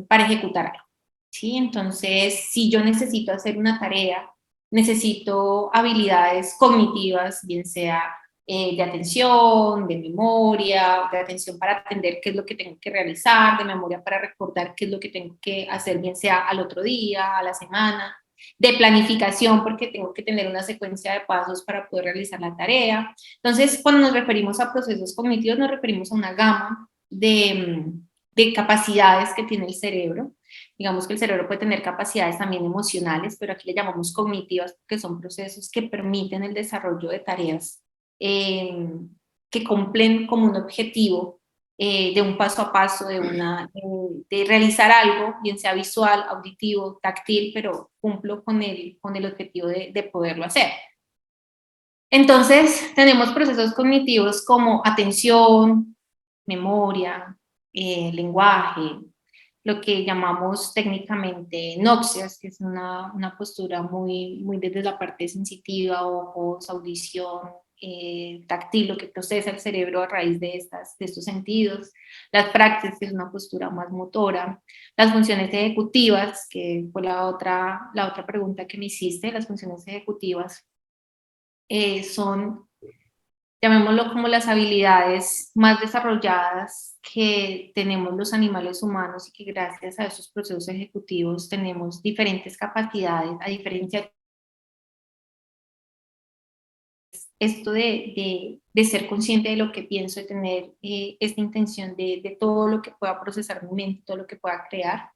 para ejecutar algo, ¿sí? Entonces, si yo necesito hacer una tarea, necesito habilidades cognitivas, bien sea de atención, de memoria, de atención para atender qué es lo que tengo que realizar, de memoria para recordar qué es lo que tengo que hacer, bien sea al otro día, a la semana, de planificación, porque tengo que tener una secuencia de pasos para poder realizar la tarea. Entonces, cuando nos referimos a procesos cognitivos, nos referimos a una gama de capacidades que tiene el cerebro. Digamos que el cerebro puede tener capacidades también emocionales, pero aquí le llamamos cognitivas porque son procesos que permiten el desarrollo de tareas que cumplen como un objetivo de un paso a paso, de realizar algo, bien sea visual, auditivo, táctil, pero cumplo con el objetivo de poderlo hacer. Entonces, tenemos procesos cognitivos como atención, memoria, lenguaje, lo que llamamos técnicamente noxias, que es una postura muy desde la parte sensitiva, ojos, audición, táctil, lo que procesa el cerebro a raíz de estos sentidos. Las prácticas, que es una postura más motora. Las funciones ejecutivas, que fue la otra pregunta que me hiciste. Las funciones ejecutivas son, llamémoslo, como las habilidades más desarrolladas que tenemos los animales humanos, y que gracias a esos procesos ejecutivos tenemos diferentes capacidades, a diferencia de esto de ser consciente de lo que pienso, de tener esta intención de todo lo que pueda procesar mi mente, todo lo que pueda crear.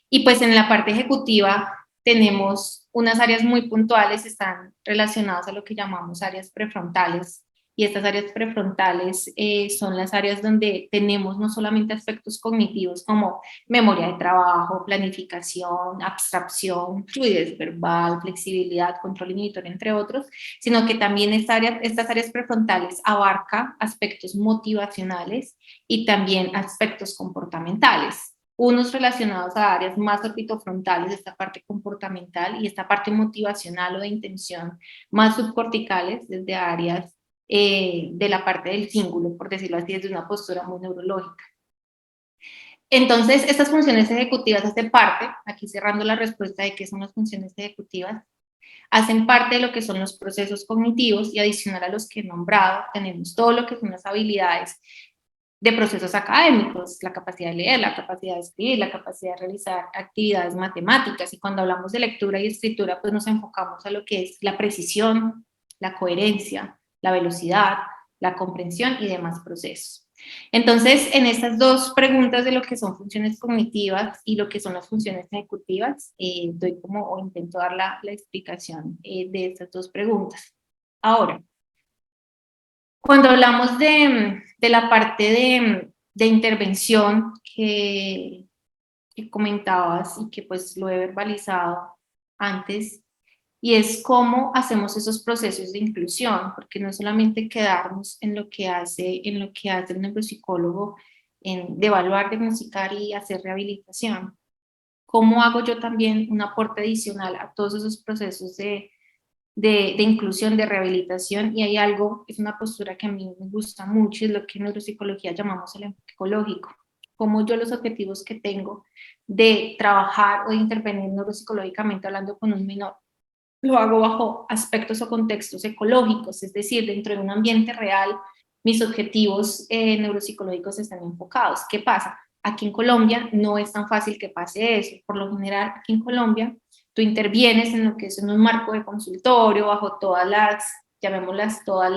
Y pues en la parte ejecutiva tenemos unas áreas muy puntuales, están relacionadas a lo que llamamos áreas prefrontales, y estas áreas prefrontales son las áreas donde tenemos no solamente aspectos cognitivos como memoria de trabajo, planificación, abstracción, fluidez verbal, flexibilidad, control inhibitorio, entre otros, sino que también estas áreas prefrontales abarca aspectos motivacionales y también aspectos comportamentales, unos relacionados a áreas más orbitofrontales, esta parte comportamental, y esta parte motivacional o de intención más subcorticales, desde áreas de la parte del cíngulo, por decirlo así, desde una postura muy neurológica. Entonces, estas funciones ejecutivas hacen parte, aquí cerrando la respuesta de qué son las funciones ejecutivas, hacen parte de lo que son los procesos cognitivos, y adicional a los que he nombrado, tenemos todo lo que son las habilidades de procesos académicos, la capacidad de leer, la capacidad de escribir, la capacidad de realizar actividades matemáticas. Y cuando hablamos de lectura y escritura, pues nos enfocamos a lo que es la precisión, la coherencia, la velocidad, la comprensión y demás procesos. Entonces, en estas dos preguntas de lo que son funciones cognitivas y lo que son las funciones ejecutivas, doy como, o intento dar la explicación de estas dos preguntas. Ahora, cuando hablamos de la parte de intervención que comentabas y que pues lo he verbalizado antes, y es cómo hacemos esos procesos de inclusión, porque no es solamente quedarnos en lo que hace el neuropsicólogo, de evaluar, diagnosticar y hacer rehabilitación. ¿Cómo hago yo también un aporte adicional a todos esos procesos de inclusión, de rehabilitación? Y hay algo, es una postura que a mí me gusta mucho, es lo que en neuropsicología llamamos el enfoque ecológico. Como yo los objetivos que tengo de trabajar o de intervenir neuropsicológicamente hablando con un menor, lo hago bajo aspectos o contextos ecológicos, es decir, dentro de un ambiente real, mis objetivos neuropsicológicos están enfocados. ¿Qué pasa? Aquí en Colombia no es tan fácil que pase eso. Por lo general, aquí en Colombia, tú intervienes en lo que es en un marco de consultorio, bajo todas las, llamémoslas, todas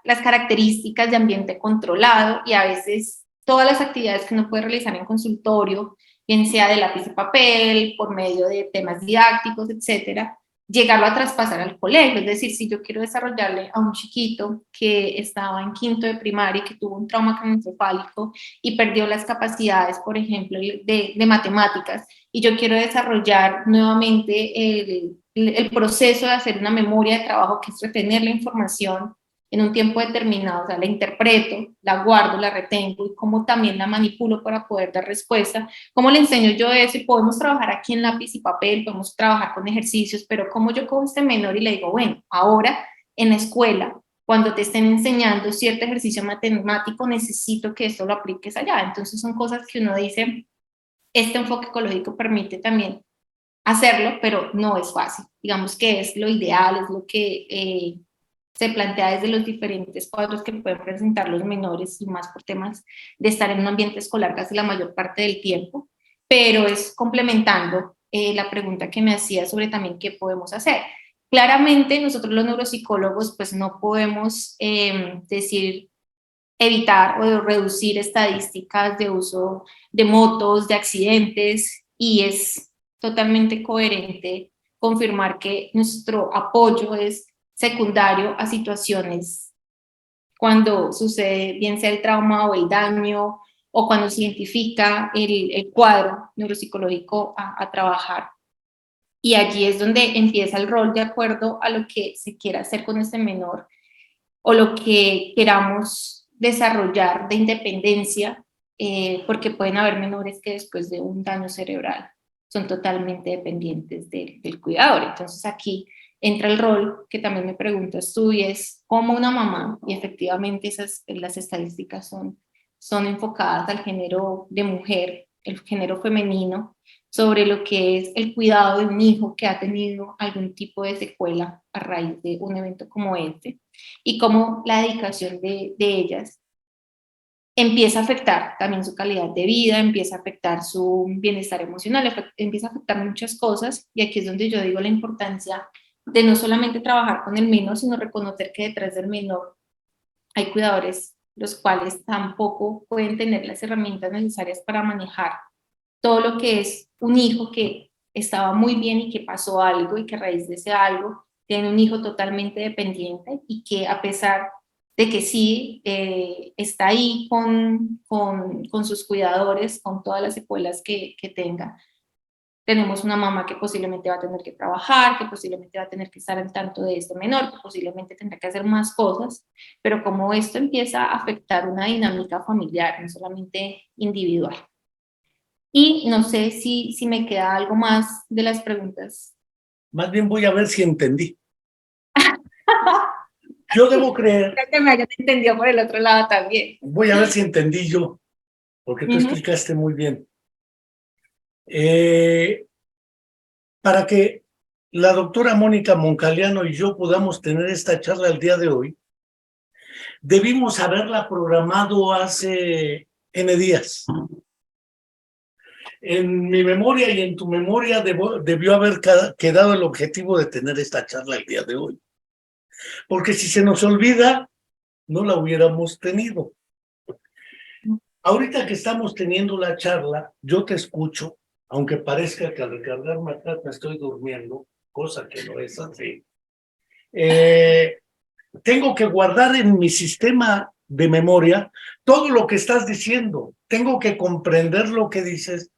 las características de ambiente controlado, y a veces todas las actividades que uno puede realizar en consultorio, bien sea de lápiz y papel, por medio de temas didácticos, etcétera, llegarlo a traspasar al colegio. Es decir, si yo quiero desarrollarle a un chiquito que estaba en quinto de primaria y que tuvo un trauma craneoencefálico y perdió las capacidades, por ejemplo, de matemáticas, y yo quiero desarrollar nuevamente el proceso de hacer una memoria de trabajo, que es retener la información en un tiempo determinado, o sea, la interpreto, la guardo, la retengo, y cómo también la manipulo para poder dar respuesta. ¿Cómo le enseño yo eso? Y podemos trabajar aquí en lápiz y papel, podemos trabajar con ejercicios, pero cómo yo cojo este menor y le digo, bueno, ahora en la escuela, cuando te estén enseñando cierto ejercicio matemático, necesito que esto lo apliques allá. Entonces son cosas que uno dice, este enfoque ecológico permite también hacerlo, pero no es fácil. Digamos que es lo ideal, es lo que se plantea desde los diferentes cuadros que pueden presentar los menores, y más por temas de estar en un ambiente escolar casi la mayor parte del tiempo, pero es complementando la pregunta que me hacía sobre también qué podemos hacer. Claramente nosotros los neuropsicólogos pues no podemos decir evitar o reducir estadísticas de uso de motos, de accidentes, y es totalmente coherente confirmar que nuestro apoyo es secundario a situaciones cuando sucede bien sea el trauma o el daño, o cuando se identifica el cuadro neuropsicológico a trabajar. Y allí es donde empieza el rol de acuerdo a lo que se quiera hacer con este menor o lo que queramos desarrollar de independencia, porque pueden haber menores que después de un daño cerebral son totalmente dependientes del cuidador. Entonces aquí entra el rol que también me preguntas tú, y es cómo una mamá, y efectivamente las estadísticas son enfocadas al género de mujer, el género femenino, sobre lo que es el cuidado de un hijo que ha tenido algún tipo de secuela a raíz de un evento como este, y cómo la dedicación de ellas empieza a afectar también su calidad de vida, empieza a afectar su bienestar emocional, empieza a afectar muchas cosas. Y aquí es donde yo digo la importancia de no solamente trabajar con el menor, sino reconocer que detrás del menor hay cuidadores los cuales tampoco pueden tener las herramientas necesarias para manejar todo lo que es un hijo que estaba muy bien y que pasó algo, y que a raíz de ese algo tiene un hijo totalmente dependiente, y que a pesar de que sí está ahí con sus cuidadores, con todas las secuelas que tenga, tenemos una mamá que posiblemente va a tener que trabajar, que posiblemente va a tener que estar al tanto de este menor, que posiblemente tendrá que hacer más cosas, pero como esto empieza a afectar una dinámica familiar, no solamente individual. Y no sé si me queda algo más de las preguntas. Más bien voy a ver si entendí. Yo debo creer, Creo que me hayan entendido por el otro lado también. voy a ver si entendí yo, porque tú explicaste muy bien. Para que la doctora Mónica Moncaliano y yo podamos tener esta charla el día de hoy, Debimos haberla programado hace N días. En mi memoria y en tu memoria debió haber quedado el objetivo de tener esta charla el día de hoy. Porque si se nos olvida, no la hubiéramos tenido. Ahorita que estamos teniendo la charla, yo te escucho, aunque parezca que al recargarme acá me estoy durmiendo, cosa que no es así. Tengo que guardar en mi sistema de memoria todo lo que estás diciendo. Tengo que comprender lo que dices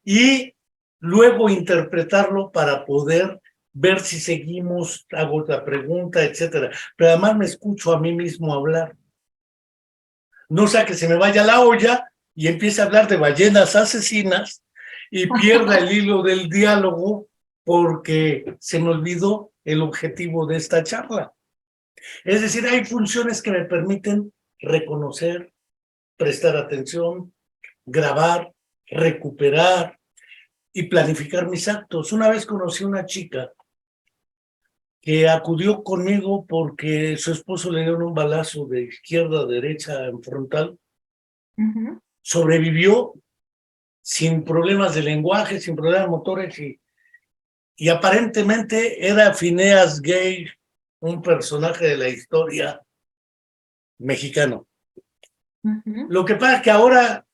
y luego interpretarlo para poder ver si seguimos, hago otra pregunta, etcétera. Pero además me escucho a mí mismo hablar. No sea que se me vaya la olla y empiece a hablar de ballenas asesinas y pierda el hilo del diálogo porque se me olvidó el objetivo de esta charla. Es decir, hay funciones que me permiten reconocer, prestar atención, grabar, recuperar y planificar mis actos. Una vez conocí a una chica que acudió conmigo porque su esposo le dio un balazo de izquierda a derecha en frontal. Sobrevivió sin problemas de lenguaje, sin problemas motores y aparentemente era Phineas Gage, un personaje de la historia mexicano. Lo que pasa es que ahora,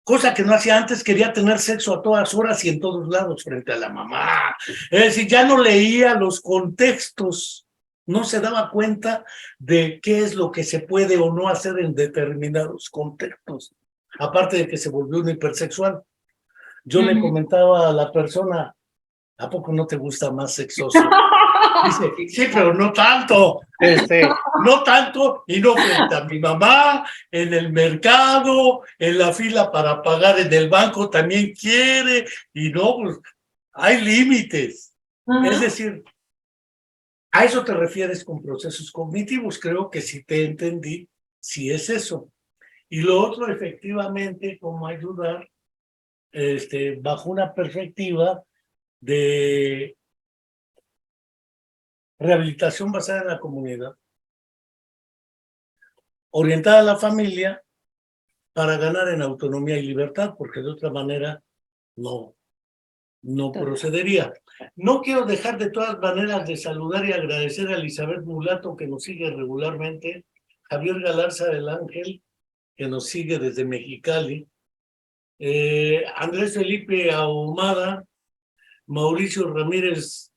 cosa que no hacía antes, quería tener sexo a todas horas y en todos lados frente a la mamá. Es decir, ya no leía los contextos, no se daba cuenta de qué es lo que se puede o no hacer en determinados contextos. Aparte de que se volvió un hipersexual. Yo le comentaba a la persona, ¿a poco no te gusta más sexoso? Dice, sí, pero no tanto, no tanto y no frente a mi mamá, en el mercado, en la fila para pagar en el banco también quiere, y no, pues hay límites. Es decir, a eso te refieres con procesos cognitivos, creo que sí te entendí, sí es eso. Y lo otro, efectivamente, cómo ayudar, bajo una perspectiva de rehabilitación basada en la comunidad, orientada a la familia para ganar en autonomía y libertad, porque de otra manera no procedería. No quiero dejar de todas maneras de saludar y agradecer a Elizabeth Mulato, que nos sigue regularmente, Javier Galarza del Ángel, que nos sigue desde Mexicali, Andrés Felipe Ahumada, Mauricio Ramírez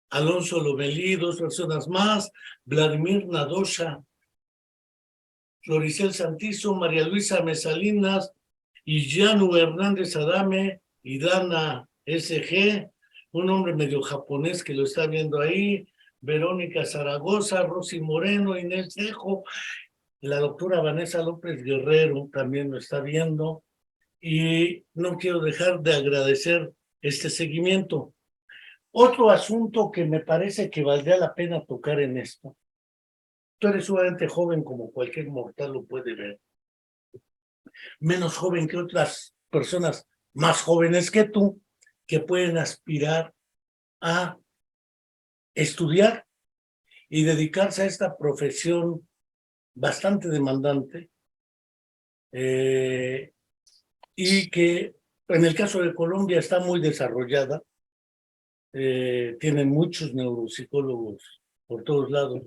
Alonso Lomelí, 2 personas más, Vladimir Nadosha, Floricel Santizo, María Luisa Mesalinas, y Yanu Hernández Adame y Dana SG, un hombre medio japonés que lo está viendo ahí, Verónica Zaragoza, Rosy Moreno, Inés Cejo, la doctora Vanessa López Guerrero también lo está viendo, y no quiero dejar de agradecer este seguimiento. Otro asunto que me parece que valdría la pena tocar en esto. Tú eres sumamente joven, como cualquier mortal lo puede ver. Menos joven que otras personas más jóvenes que tú, que pueden aspirar a estudiar y dedicarse a esta profesión bastante demandante, y que en el caso de Colombia está muy desarrollada. Tienen muchos neuropsicólogos por todos lados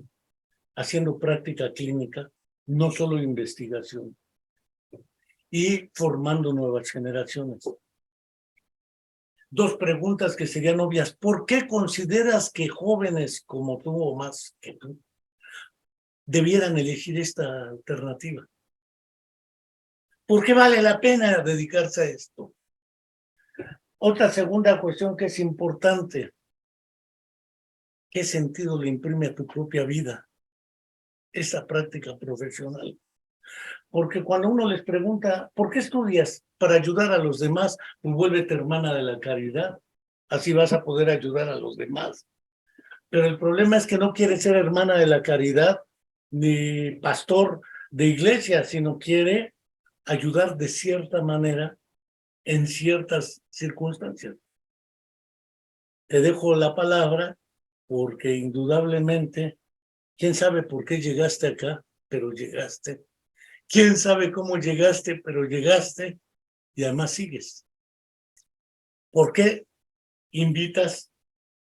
haciendo práctica clínica, no solo investigación, y formando nuevas generaciones. 2 preguntas que serían obvias. ¿Por qué consideras que jóvenes como tú o más que tú debieran elegir esta alternativa? ¿Por qué vale la pena dedicarse a esto? Otra segunda cuestión que es importante. ¿Qué sentido le imprime a tu propia vida esta práctica profesional? Porque cuando uno les pregunta, ¿por qué estudias? Para ayudar a los demás, pues vuélvete hermana de la caridad. Así vas a poder ayudar a los demás. Pero el problema es que no quiere ser hermana de la caridad ni pastor de iglesia, sino quiere ayudar de cierta manera en ciertas circunstancias. Te dejo la palabra porque indudablemente ¿Quién sabe por qué llegaste acá? Pero llegaste. ¿Quién sabe cómo llegaste? Pero llegaste y además sigues. ¿Por qué invitas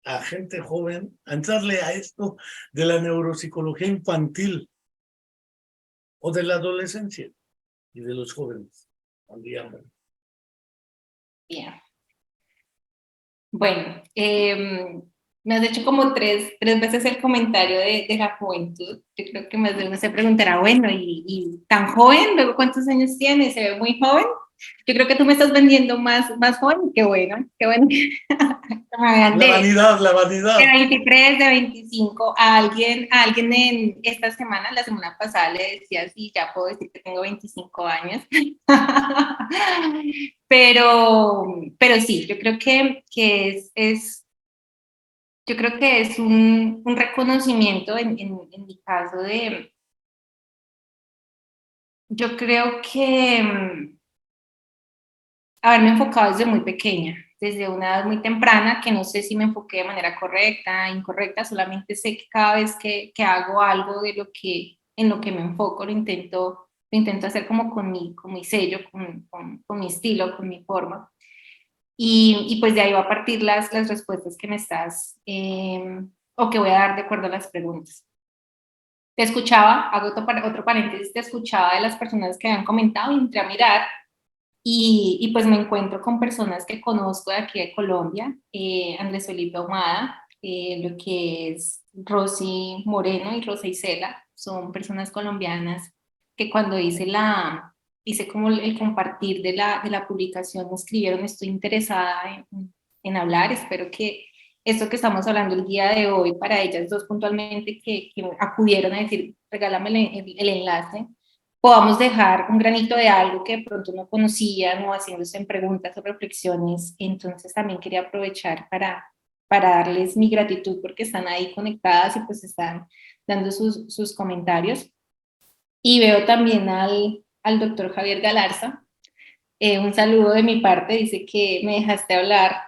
a gente joven a entrarle a esto de la neuropsicología infantil o de la adolescencia y de los jóvenes? Bien. Bueno, me has hecho como tres veces el comentario de la juventud. Yo creo que más de uno se preguntará, bueno, ¿y tan joven? Luego, ¿cuántos años tiene? ¿Se ve muy joven? Yo creo que tú me estás vendiendo más joven. Qué bueno que me vean La vanidad, la vanidad. de 23, de 25, a alguien en esta semana, la semana pasada le decía, sí, ya puedo decir que tengo 25 años. pero sí, yo creo que yo creo que es un reconocimiento en mi caso de, yo creo que haberme enfocado desde muy pequeña, desde una edad muy temprana, que no sé si me enfoqué de manera correcta, incorrecta, solamente sé que cada vez que hago algo de en lo que me enfoco, lo intento hacer como con mi sello, con mi estilo, con mi forma. Y pues de ahí va a partir las respuestas que me estás, o que voy a dar de acuerdo a las preguntas. Te escuchaba, hago otro paréntesis, te escuchaba de las personas que habían comentado y entré a mirar y pues me encuentro con personas que conozco de aquí de Colombia, Andrés Felipe Ahumada, lo que es Rosy Moreno y Rosa Isela, son personas colombianas que cuando hice como el compartir de la publicación, me escribieron, estoy interesada en hablar, espero que esto que estamos hablando el día de hoy, para ellas dos puntualmente que acudieron a decir, regálame el enlace, podamos dejar un granito de algo que de pronto no conocían o haciéndose en preguntas o reflexiones. Entonces también quería aprovechar para darles mi gratitud porque están ahí conectadas y pues están dando sus comentarios. Y veo también al doctor Javier Galarza. Un saludo de mi parte, dice que me dejaste hablar,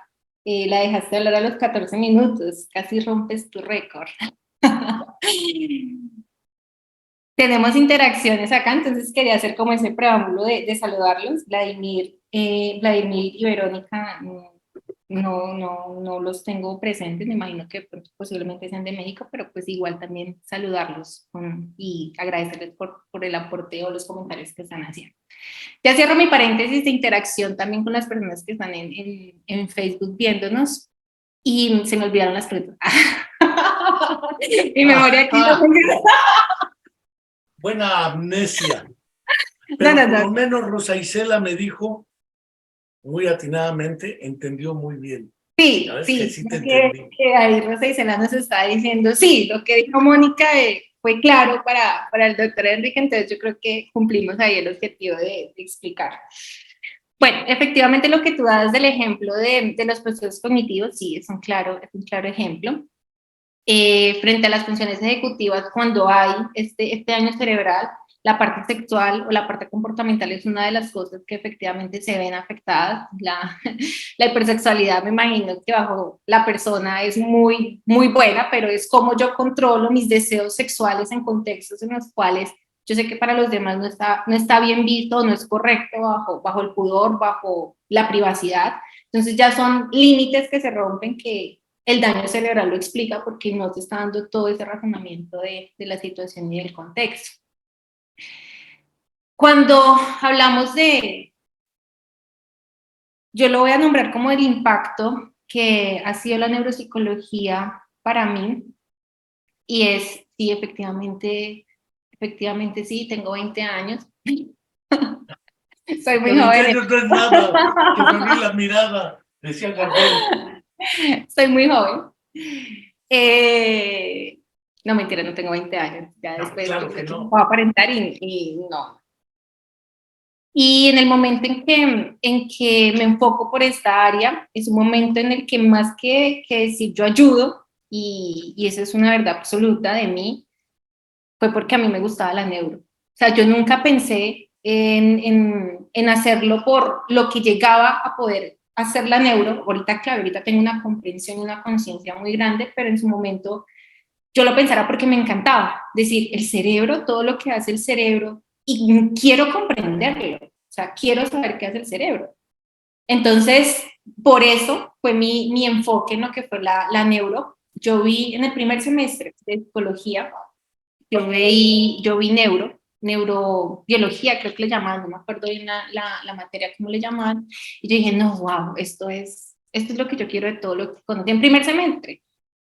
la dejaste hablar a los 14 minutos, casi rompes tu récord. Tenemos interacciones acá, entonces quería hacer como ese preámbulo de saludarlos. Vladimir y Verónica no los tengo presentes, me imagino que posiblemente sean de México, pero pues igual también saludarlos y agradecerles por el aporte o los comentarios que están haciendo. Ya cierro mi paréntesis de interacción también con las personas que están en Facebook viéndonos y se me olvidaron las preguntas. Mi memoria aquí no funciona. Buena amnesia. Pero No. por lo menos Rosa Isela me dijo muy atinadamente, entendió muy bien. Sí, ¿Sabes? sí, Que sí te entendí. que ahí Rosa Isela nos está diciendo, sí, lo que dijo Mónica fue claro para el doctor Enrique, entonces yo creo que cumplimos ahí el objetivo de explicar. Bueno, efectivamente lo que tú das del ejemplo de los procesos cognitivos, sí, es un claro ejemplo. Frente a las funciones ejecutivas, cuando hay este daño cerebral, la parte sexual o la parte comportamental es una de las cosas que efectivamente se ven afectadas. La hipersexualidad, me imagino que bajo la persona es muy buena, pero es como yo controlo mis deseos sexuales en contextos en los cuales yo sé que para los demás no está bien visto, no es correcto bajo el pudor, bajo la privacidad. Entonces ya son límites que se rompen, que el daño cerebral lo explica porque no te está dando todo ese razonamiento de la situación y del contexto. Cuando hablamos yo lo voy a nombrar como el impacto que ha sido la neuropsicología para mí, y es, sí, efectivamente sí, tengo 20 años. Soy muy joven. 20 años no es nada, que me vi la mirada, decía Gardel. Soy muy joven. No, mentira, no tengo 20 años. Ya después Claro que no. puedo aparentar y no. Y en el momento en que me enfoco por esta área, es un momento en el que más que decir yo ayudo, y esa es una verdad absoluta de mí, fue porque a mí me gustaba la neuro. O sea, yo nunca pensé en hacerlo por lo que llegaba a poder hacer la neuro. Ahorita, claro, ahorita tengo una comprensión y una conciencia muy grande, pero en su momento yo lo pensara porque me encantaba. Decir, el cerebro, todo lo que hace el cerebro, y quiero comprenderlo. O sea, quiero saber qué hace el cerebro. Entonces, por eso fue mi enfoque en lo que fue la neuro. Yo vi en el primer semestre de psicología, yo vi neurobiología, creo que le llamaban, no me acuerdo bien la materia, cómo le llamaban, y yo dije, no, wow, esto es lo que yo quiero de todo lo que conocí en primer semestre.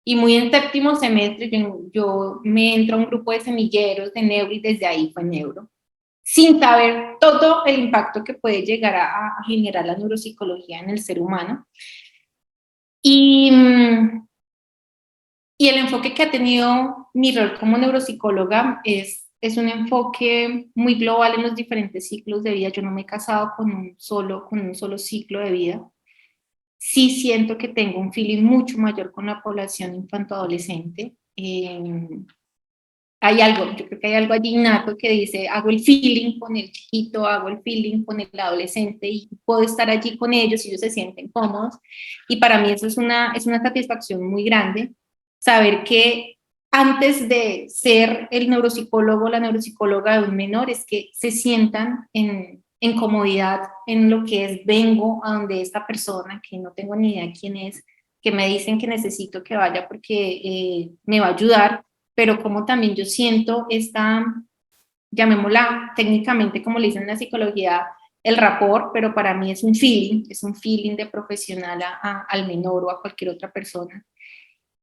Y muy en séptimo semestre yo me entro a un grupo de semilleros de neuro y desde ahí fue neuro, sin saber todo el impacto que puede llegar a generar la neuropsicología en el ser humano. Y, y el enfoque que ha tenido mi rol como neuropsicóloga es un enfoque muy global en los diferentes ciclos de vida. Yo no me he casado con un solo ciclo de vida. Sí siento que tengo un feeling mucho mayor con la población infantoadolescente. Yo creo que hay algo allí innato que dice, hago el feeling con el chiquito, hago el feeling con el adolescente y puedo estar allí con ellos y ellos se sienten cómodos. Y para mí eso es una satisfacción muy grande, saber que antes de ser el neuropsicólogo o la neuropsicóloga de un menor, es que se sientan en comodidad en lo que es, vengo a donde esta persona, que no tengo ni idea quién es, que me dicen que necesito que vaya porque me va a ayudar, pero como también yo siento llamémosla técnicamente, como le dicen en la psicología, el rapport, pero para mí es un feeling de profesional al menor o a cualquier otra persona,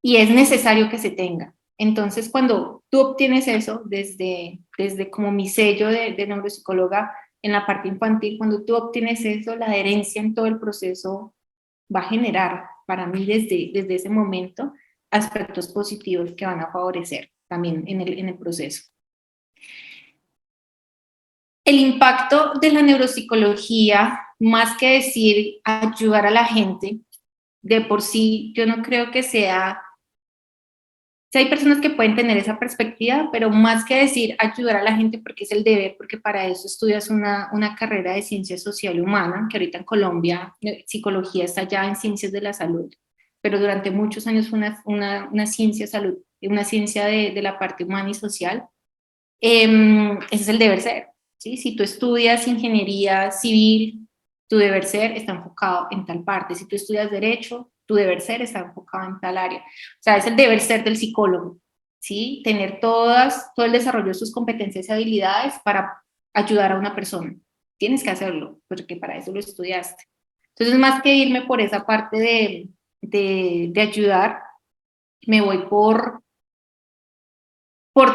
y es necesario que se tenga. Entonces, cuando tú obtienes eso, desde como mi sello de neuropsicóloga en la parte infantil, cuando tú obtienes eso, la adherencia en todo el proceso va a generar, para mí, desde ese momento, aspectos positivos que van a favorecer también en el proceso. El impacto de la neuropsicología, más que decir ayudar a la gente, de por sí, yo no creo que sea. Sí, hay personas que pueden tener esa perspectiva, pero más que decir ayudar a la gente, porque es el deber, porque para eso estudias una carrera de ciencia social y humana, que ahorita en Colombia psicología está ya en ciencias de la salud, pero durante muchos años fue una ciencia de salud, una ciencia de la parte humana y social. Ese es el deber ser, ¿sí? Si tú estudias ingeniería civil, tu deber ser está enfocado en tal parte. Si tú estudias derecho, tu deber ser está enfocado en tal área. O sea, es el deber ser del psicólogo, ¿sí? Tener todo el desarrollo de sus competencias y habilidades para ayudar a una persona. Tienes que hacerlo, porque para eso lo estudiaste. Entonces, más que irme por esa parte de ayudar, me voy por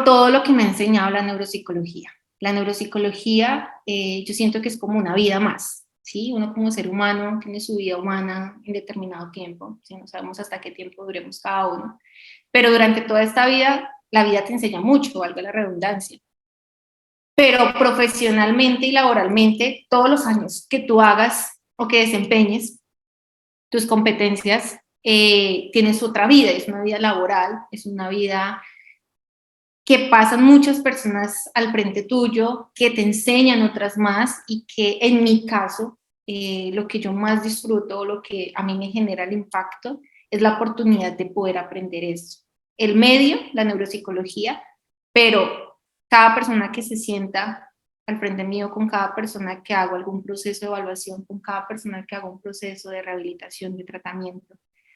todo lo que me ha enseñado la neuropsicología. La neuropsicología, yo siento que es como una vida más, ¿sí? Uno como ser humano tiene su vida humana en determinado tiempo, ¿sí? No sabemos hasta qué tiempo duremos cada uno, pero durante toda esta vida, la vida te enseña mucho, valga la redundancia. Pero profesionalmente y laboralmente, todos los años que tú hagas o que desempeñes tus competencias, tienes otra vida, es una vida laboral, es una vida que pasan muchas personas al frente tuyo, que te enseñan otras más y que en mi caso, lo que yo más disfruto, lo que a mí me genera el impacto, es la oportunidad de poder aprender eso. El medio, la neuropsicología, pero cada persona que se sienta al frente mío, con cada persona que hago algún proceso de evaluación, con cada persona que hago un proceso de rehabilitación, de tratamiento,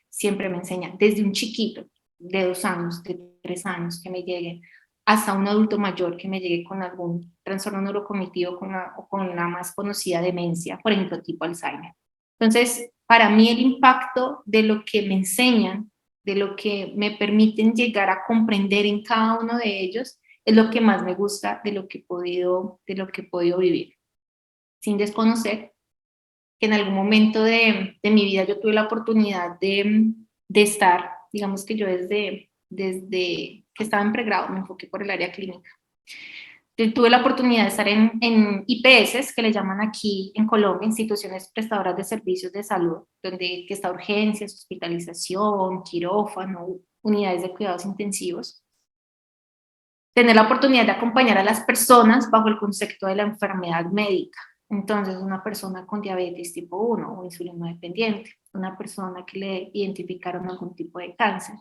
siempre me enseña, desde un chiquito, de 2 años, de 3 años, que me lleguen, hasta un adulto mayor que me llegue con algún trastorno neurocognitivo o con la más conocida demencia, por ejemplo, tipo Alzheimer. Entonces, para mí el impacto de lo que me enseñan, de lo que me permiten llegar a comprender en cada uno de ellos, es lo que más me gusta de lo que he podido vivir, sin desconocer que en algún momento de mi vida yo tuve la oportunidad de estar, digamos que yo desde que estaba en pregrado me enfoqué por el área clínica. Yo tuve la oportunidad de estar en IPS, que le llaman aquí en Colombia, instituciones prestadoras de servicios de salud, donde que está urgencias, hospitalización, quirófano, unidades de cuidados intensivos. Tener la oportunidad de acompañar a las personas bajo el concepto de la enfermedad médica. Entonces, una persona con diabetes tipo 1 o insulino dependiente, una persona que le identificaron algún tipo de cáncer,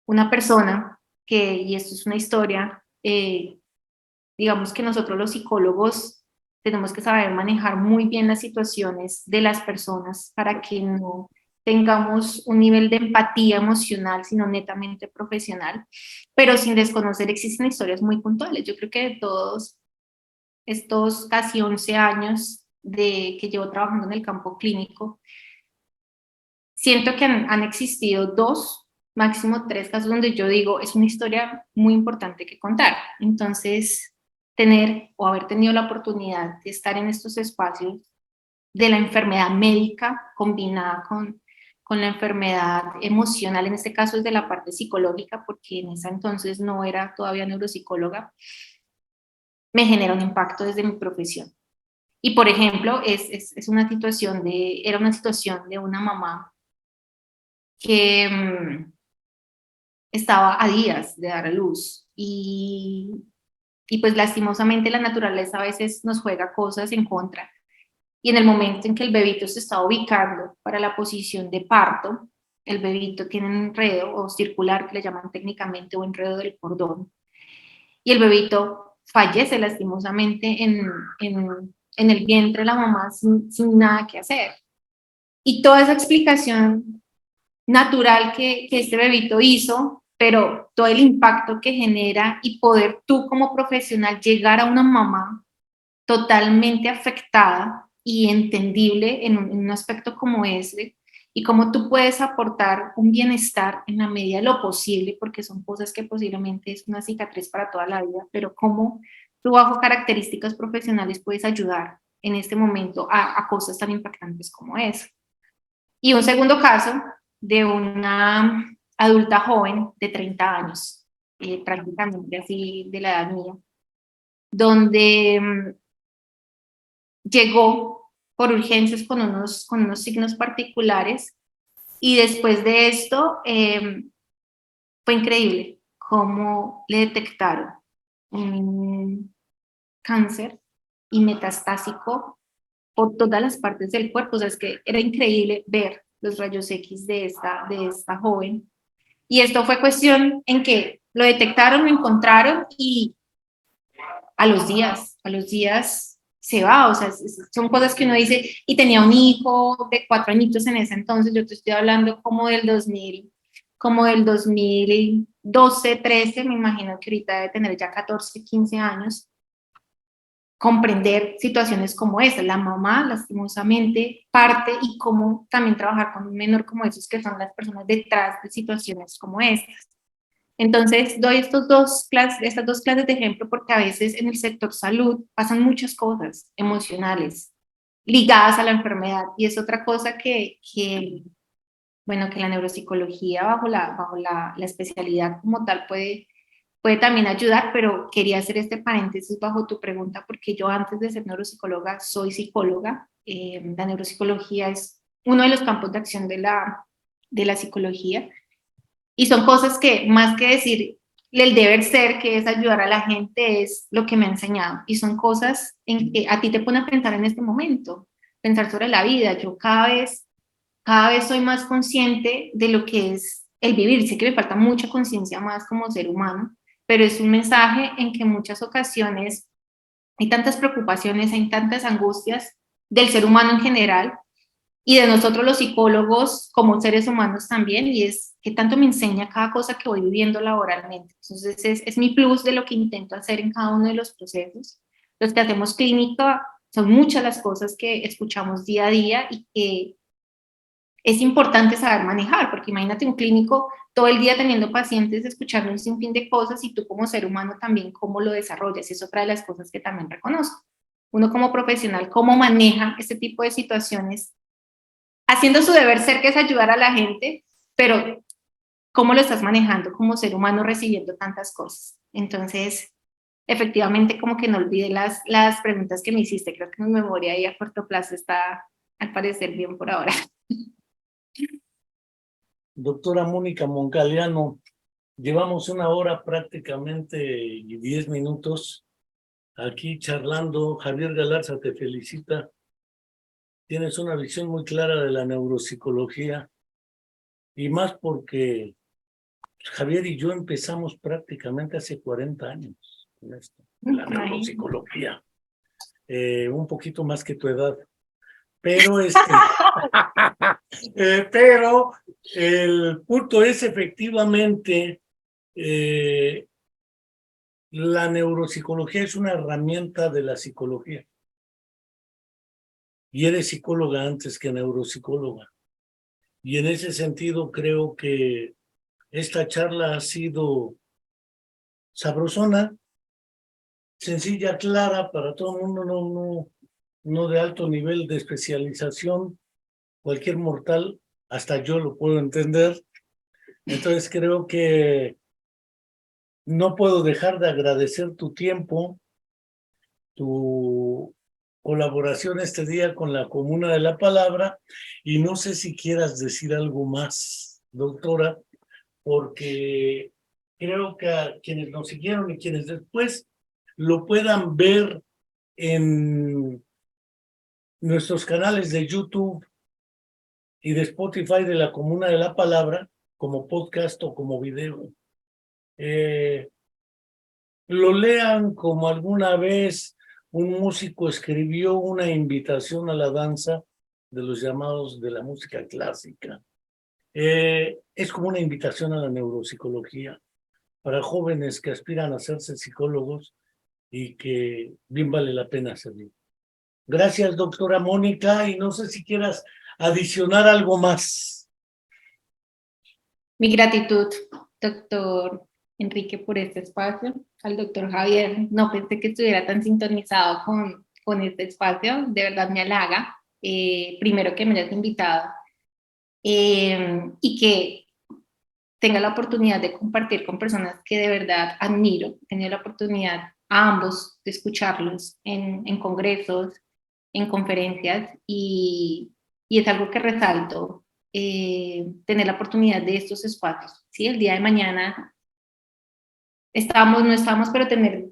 una persona y esto es una historia, digamos que nosotros los psicólogos tenemos que saber manejar muy bien las situaciones de las personas para que no tengamos un nivel de empatía emocional, sino netamente profesional, pero sin desconocer existen historias muy puntuales. Yo creo que de todos estos casi 11 años que llevo trabajando en el campo clínico, siento que han existido 2, máximo 3 casos donde yo digo, es una historia muy importante que contar. Entonces, tener o haber tenido la oportunidad de estar en estos espacios de la enfermedad médica combinada con la enfermedad emocional, en este caso es de la parte psicológica, porque en ese entonces no era todavía neuropsicóloga, me genera un impacto desde mi profesión. Y por ejemplo, es una situación era una situación de una mamá que estaba a días de dar a luz y pues lastimosamente la naturaleza a veces nos juega cosas en contra. Y en el momento en que el bebito se está ubicando para la posición de parto, el bebito tiene un enredo o circular que le llaman técnicamente o enredo del cordón y el bebito fallece lastimosamente en el vientre de la mamá sin nada que hacer. Y toda esa explicación natural que este bebito hizo, pero todo el impacto que genera y poder tú como profesional llegar a una mamá totalmente afectada y entendible en un aspecto como ese, y cómo tú puedes aportar un bienestar en la medida de lo posible, porque son cosas que posiblemente es una cicatriz para toda la vida, pero cómo tú bajo características profesionales puedes ayudar en este momento a cosas tan impactantes como eso. Y un segundo caso de una adulta joven de 30 años, prácticamente así de la edad mía, donde llegó por urgencias con unos signos particulares y después de esto fue increíble cómo le detectaron un cáncer y metastásico por todas las partes del cuerpo. O sea, es que era increíble ver los rayos X de esta joven. Y esto fue cuestión en que lo detectaron, lo encontraron y a los días se va. O sea, son cosas que uno dice, y tenía un hijo de 4 añitos en ese entonces, yo te estoy hablando como del 2012, 13, me imagino que ahorita debe tener ya 14, 15 años, comprender situaciones como esta. La mamá, lastimosamente, parte y cómo también trabajar con un menor como esos que son las personas detrás de situaciones como estas. Entonces, doy estas dos clases de ejemplo porque a veces en el sector salud pasan muchas cosas emocionales ligadas a la enfermedad y es otra cosa bueno, que la neuropsicología bajo la especialidad como tal puede también ayudar, pero quería hacer este paréntesis bajo tu pregunta porque yo antes de ser neuropsicóloga soy psicóloga. La neuropsicología es uno de los campos de acción de la psicología y son cosas que más que decir el deber ser, que es ayudar a la gente, es lo que me ha enseñado y son cosas en que a ti te pone a pensar en este momento, pensar sobre la vida. Yo cada vez soy más consciente de lo que es el vivir. Sé que me falta mucha conciencia más como ser humano, pero es un mensaje en que en muchas ocasiones hay tantas preocupaciones, hay tantas angustias del ser humano en general y de nosotros los psicólogos como seres humanos también, y es que tanto me enseña cada cosa que voy viviendo laboralmente. Entonces es mi plus de lo que intento hacer en cada uno de los procesos. Los que hacemos clínica son muchas las cosas que escuchamos día a día y que es importante saber manejar, porque imagínate un clínico todo el día teniendo pacientes, escuchando un sinfín de cosas y tú como ser humano también cómo lo desarrollas. Es otra de las cosas que también reconozco. Uno como profesional, cómo maneja este tipo de situaciones, haciendo su deber ser, que es ayudar a la gente, pero cómo lo estás manejando como ser humano recibiendo tantas cosas. Entonces, efectivamente, como que no olvidé las preguntas que me hiciste. Creo que mi memoria ahí a corto plazo está, al parecer, bien por ahora. Doctora Mónica Moncaliano, llevamos 1 hora prácticamente y 10 minutos aquí charlando. Javier Galarza te felicita. Tienes una visión muy clara de la neuropsicología y más porque Javier y yo empezamos prácticamente hace 40 años con esto, la neuropsicología. Un poquito más que tu edad. Pero pero el punto es efectivamente, la neuropsicología es una herramienta de la psicología. Y eres psicóloga antes que neuropsicóloga. Y en ese sentido creo que esta charla ha sido sabrosona, sencilla, clara para todo el mundo, no de alto nivel de especialización. Cualquier mortal, hasta yo lo puedo entender. Entonces creo que no puedo dejar de agradecer tu tiempo, tu colaboración este día con la Comuna de la Palabra, y no sé si quieras decir algo más, doctora, porque creo que a quienes nos siguieron y quienes después lo puedan ver en nuestros canales de YouTube y de Spotify de la Comuna de la Palabra, como podcast o como video. Lo lean como alguna vez un músico escribió una invitación a la danza de los llamados de la música clásica. Es como una invitación a la neuropsicología para jóvenes que aspiran a hacerse psicólogos y que bien vale la pena hacerlo. Gracias, doctora Mónica, y no sé si quieras adicionar algo más. Mi gratitud, doctor Enrique, por este espacio. Al doctor Javier, no pensé que estuviera tan sintonizado con este espacio, de verdad me halaga. Primero que me hayas invitado y que tenga la oportunidad de compartir con personas que de verdad admiro. He tenido la oportunidad a ambos de escucharlos en congresos, en conferencias, y es algo que resalto, tener la oportunidad de estos espacios. ¿Sí? El día de mañana no estamos, pero tener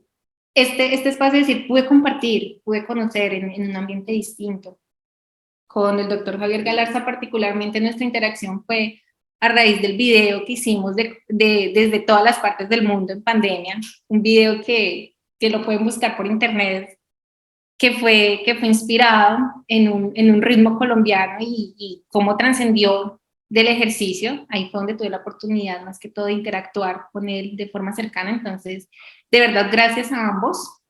este espacio, es decir, pude compartir, pude conocer en un ambiente distinto. Con el doctor Javier Galarza particularmente nuestra interacción fue a raíz del video que hicimos desde todas las partes del mundo en pandemia, un video que lo pueden buscar por internet, que fue inspirado en un ritmo colombiano y cómo trascendió del ejercicio. Ahí fue donde tuve la oportunidad más que todo de interactuar con él de forma cercana. Entonces, de verdad, gracias a ambos.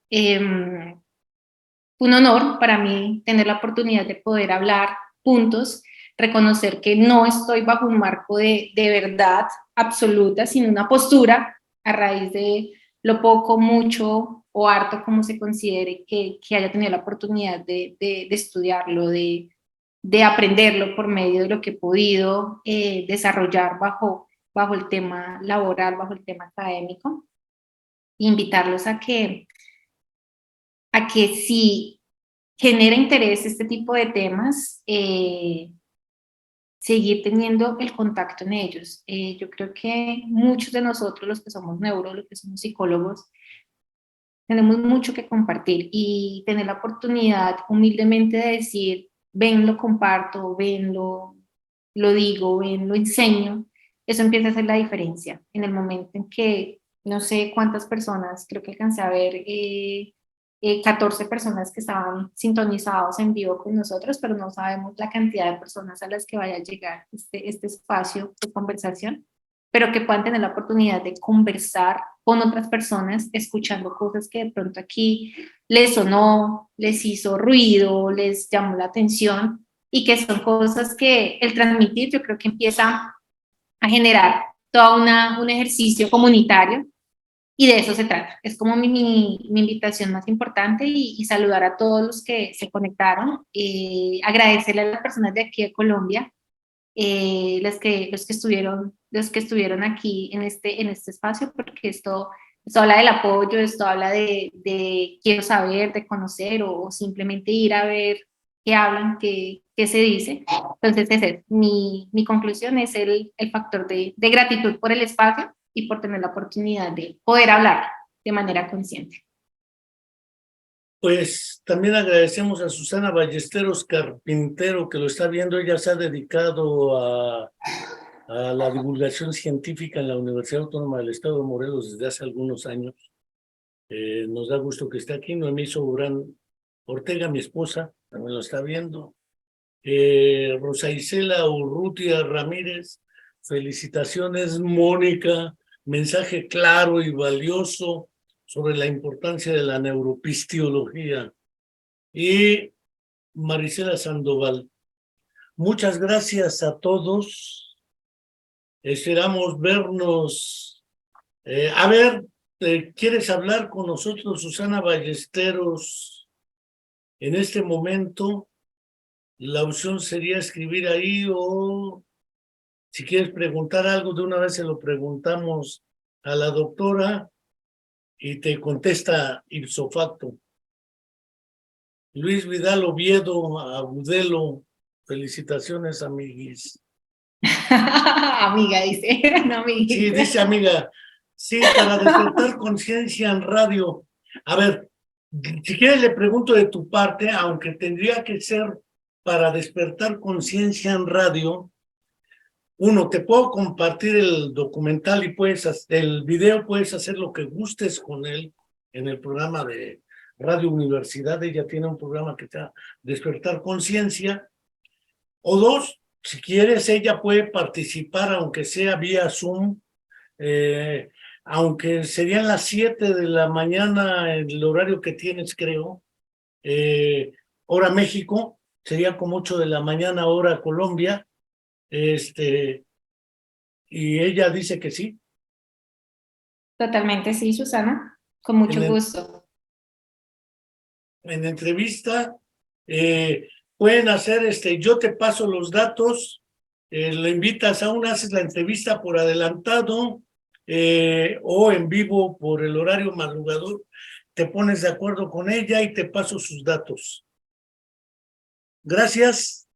Un honor para mí tener la oportunidad de poder hablar juntos, reconocer que no estoy bajo un marco de verdad absoluta, sino una postura a raíz de lo poco, mucho o harto como se considere que haya tenido la oportunidad de estudiarlo, de aprenderlo por medio de lo que he podido desarrollar bajo el tema laboral, bajo el tema académico. Invitarlos a que si genera interés este tipo de temas, seguir teniendo el contacto en ellos. Yo creo que muchos de nosotros, los que somos neuro, los que somos psicólogos, tenemos mucho que compartir y tener la oportunidad humildemente de decir, ven, lo comparto, ven, lo digo, ven, lo enseño. Eso empieza a hacer la diferencia en el momento en que no sé cuántas personas, creo que alcancé a ver 14 personas que estaban sintonizados en vivo con nosotros, pero no sabemos la cantidad de personas a las que vaya a llegar este espacio de conversación, pero que puedan tener la oportunidad de conversar con otras personas, escuchando cosas que de pronto aquí les sonó, les hizo ruido, les llamó la atención, y que son cosas que el transmitir yo creo que empieza a generar todo un ejercicio comunitario, y de eso se trata. Es como mi invitación más importante, y saludar a todos los que se conectaron, agradecerle a las personas de aquí de Colombia, los que estuvieron aquí en este espacio, porque esto habla del apoyo, esto habla de quiero saber, de conocer, o simplemente ir a ver qué hablan, qué se dice. Entonces, esa es mi conclusión, es el factor de gratitud por el espacio y por tener la oportunidad de poder hablar de manera consciente. Pues también agradecemos a Susana Ballesteros Carpintero, que lo está viendo. Ella se ha dedicado a a la divulgación científica en la Universidad Autónoma del Estado de Morelos desde hace algunos años. Nos da gusto que esté aquí. Noemí Sobrán Ortega, mi esposa, también lo está viendo. Rosa Isela Urrutia Ramírez, felicitaciones, Mónica, mensaje claro y valioso sobre la importancia de la neuropistiología. Y Marisela Sandoval, muchas gracias a todos. Esperamos vernos. A ver, ¿quieres hablar con nosotros, Susana Ballesteros? En este momento, la opción sería escribir ahí, o si quieres preguntar algo, de una vez se lo preguntamos a la doctora y te contesta ipso facto. Luis Vidal Oviedo, Agudelo, felicitaciones, amiguis. Amiga, dice, no amiguis. Sí, dice amiga. Sí, para despertar conciencia en radio. A ver, si quieres le pregunto de tu parte, aunque tendría que ser para despertar conciencia en radio. Uno, te puedo compartir el documental y el video, puedes hacer lo que gustes con él en el programa de Radio Universidad. Ella tiene un programa que se llama Despertar Conciencia. O dos, si quieres, ella puede participar, aunque sea vía Zoom, aunque serían las 7 de la mañana, el horario que tienes, creo, hora México, sería como 8 de la mañana, hora Colombia, y ella dice que sí. Totalmente sí, Susana, con mucho gusto. En entrevista, pueden hacer, yo te paso los datos, lo invitas haces la entrevista por adelantado, o en vivo por el horario madrugador, te pones de acuerdo con ella y te paso sus datos. Gracias,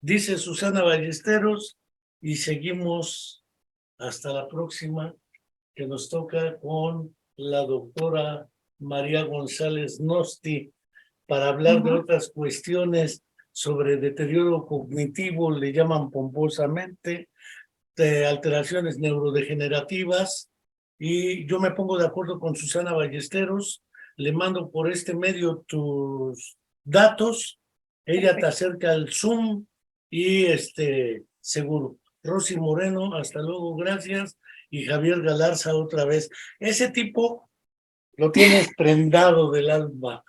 dice Susana Ballesteros, y seguimos hasta la próxima, que nos toca con la doctora María González Nosti, para hablar de otras cuestiones sobre deterioro cognitivo, le llaman pomposamente, de alteraciones neurodegenerativas, y yo me pongo de acuerdo con Susana Ballesteros, le mando por este medio tus datos, ella te acerca al Zoom y seguro. Rosy Moreno, hasta luego, gracias, y Javier Galarza otra vez. Ese tipo lo tienes prendado del alma.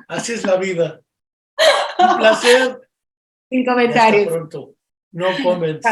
Así es la vida. Un placer. Sin comentarios. Hasta pronto. No comments.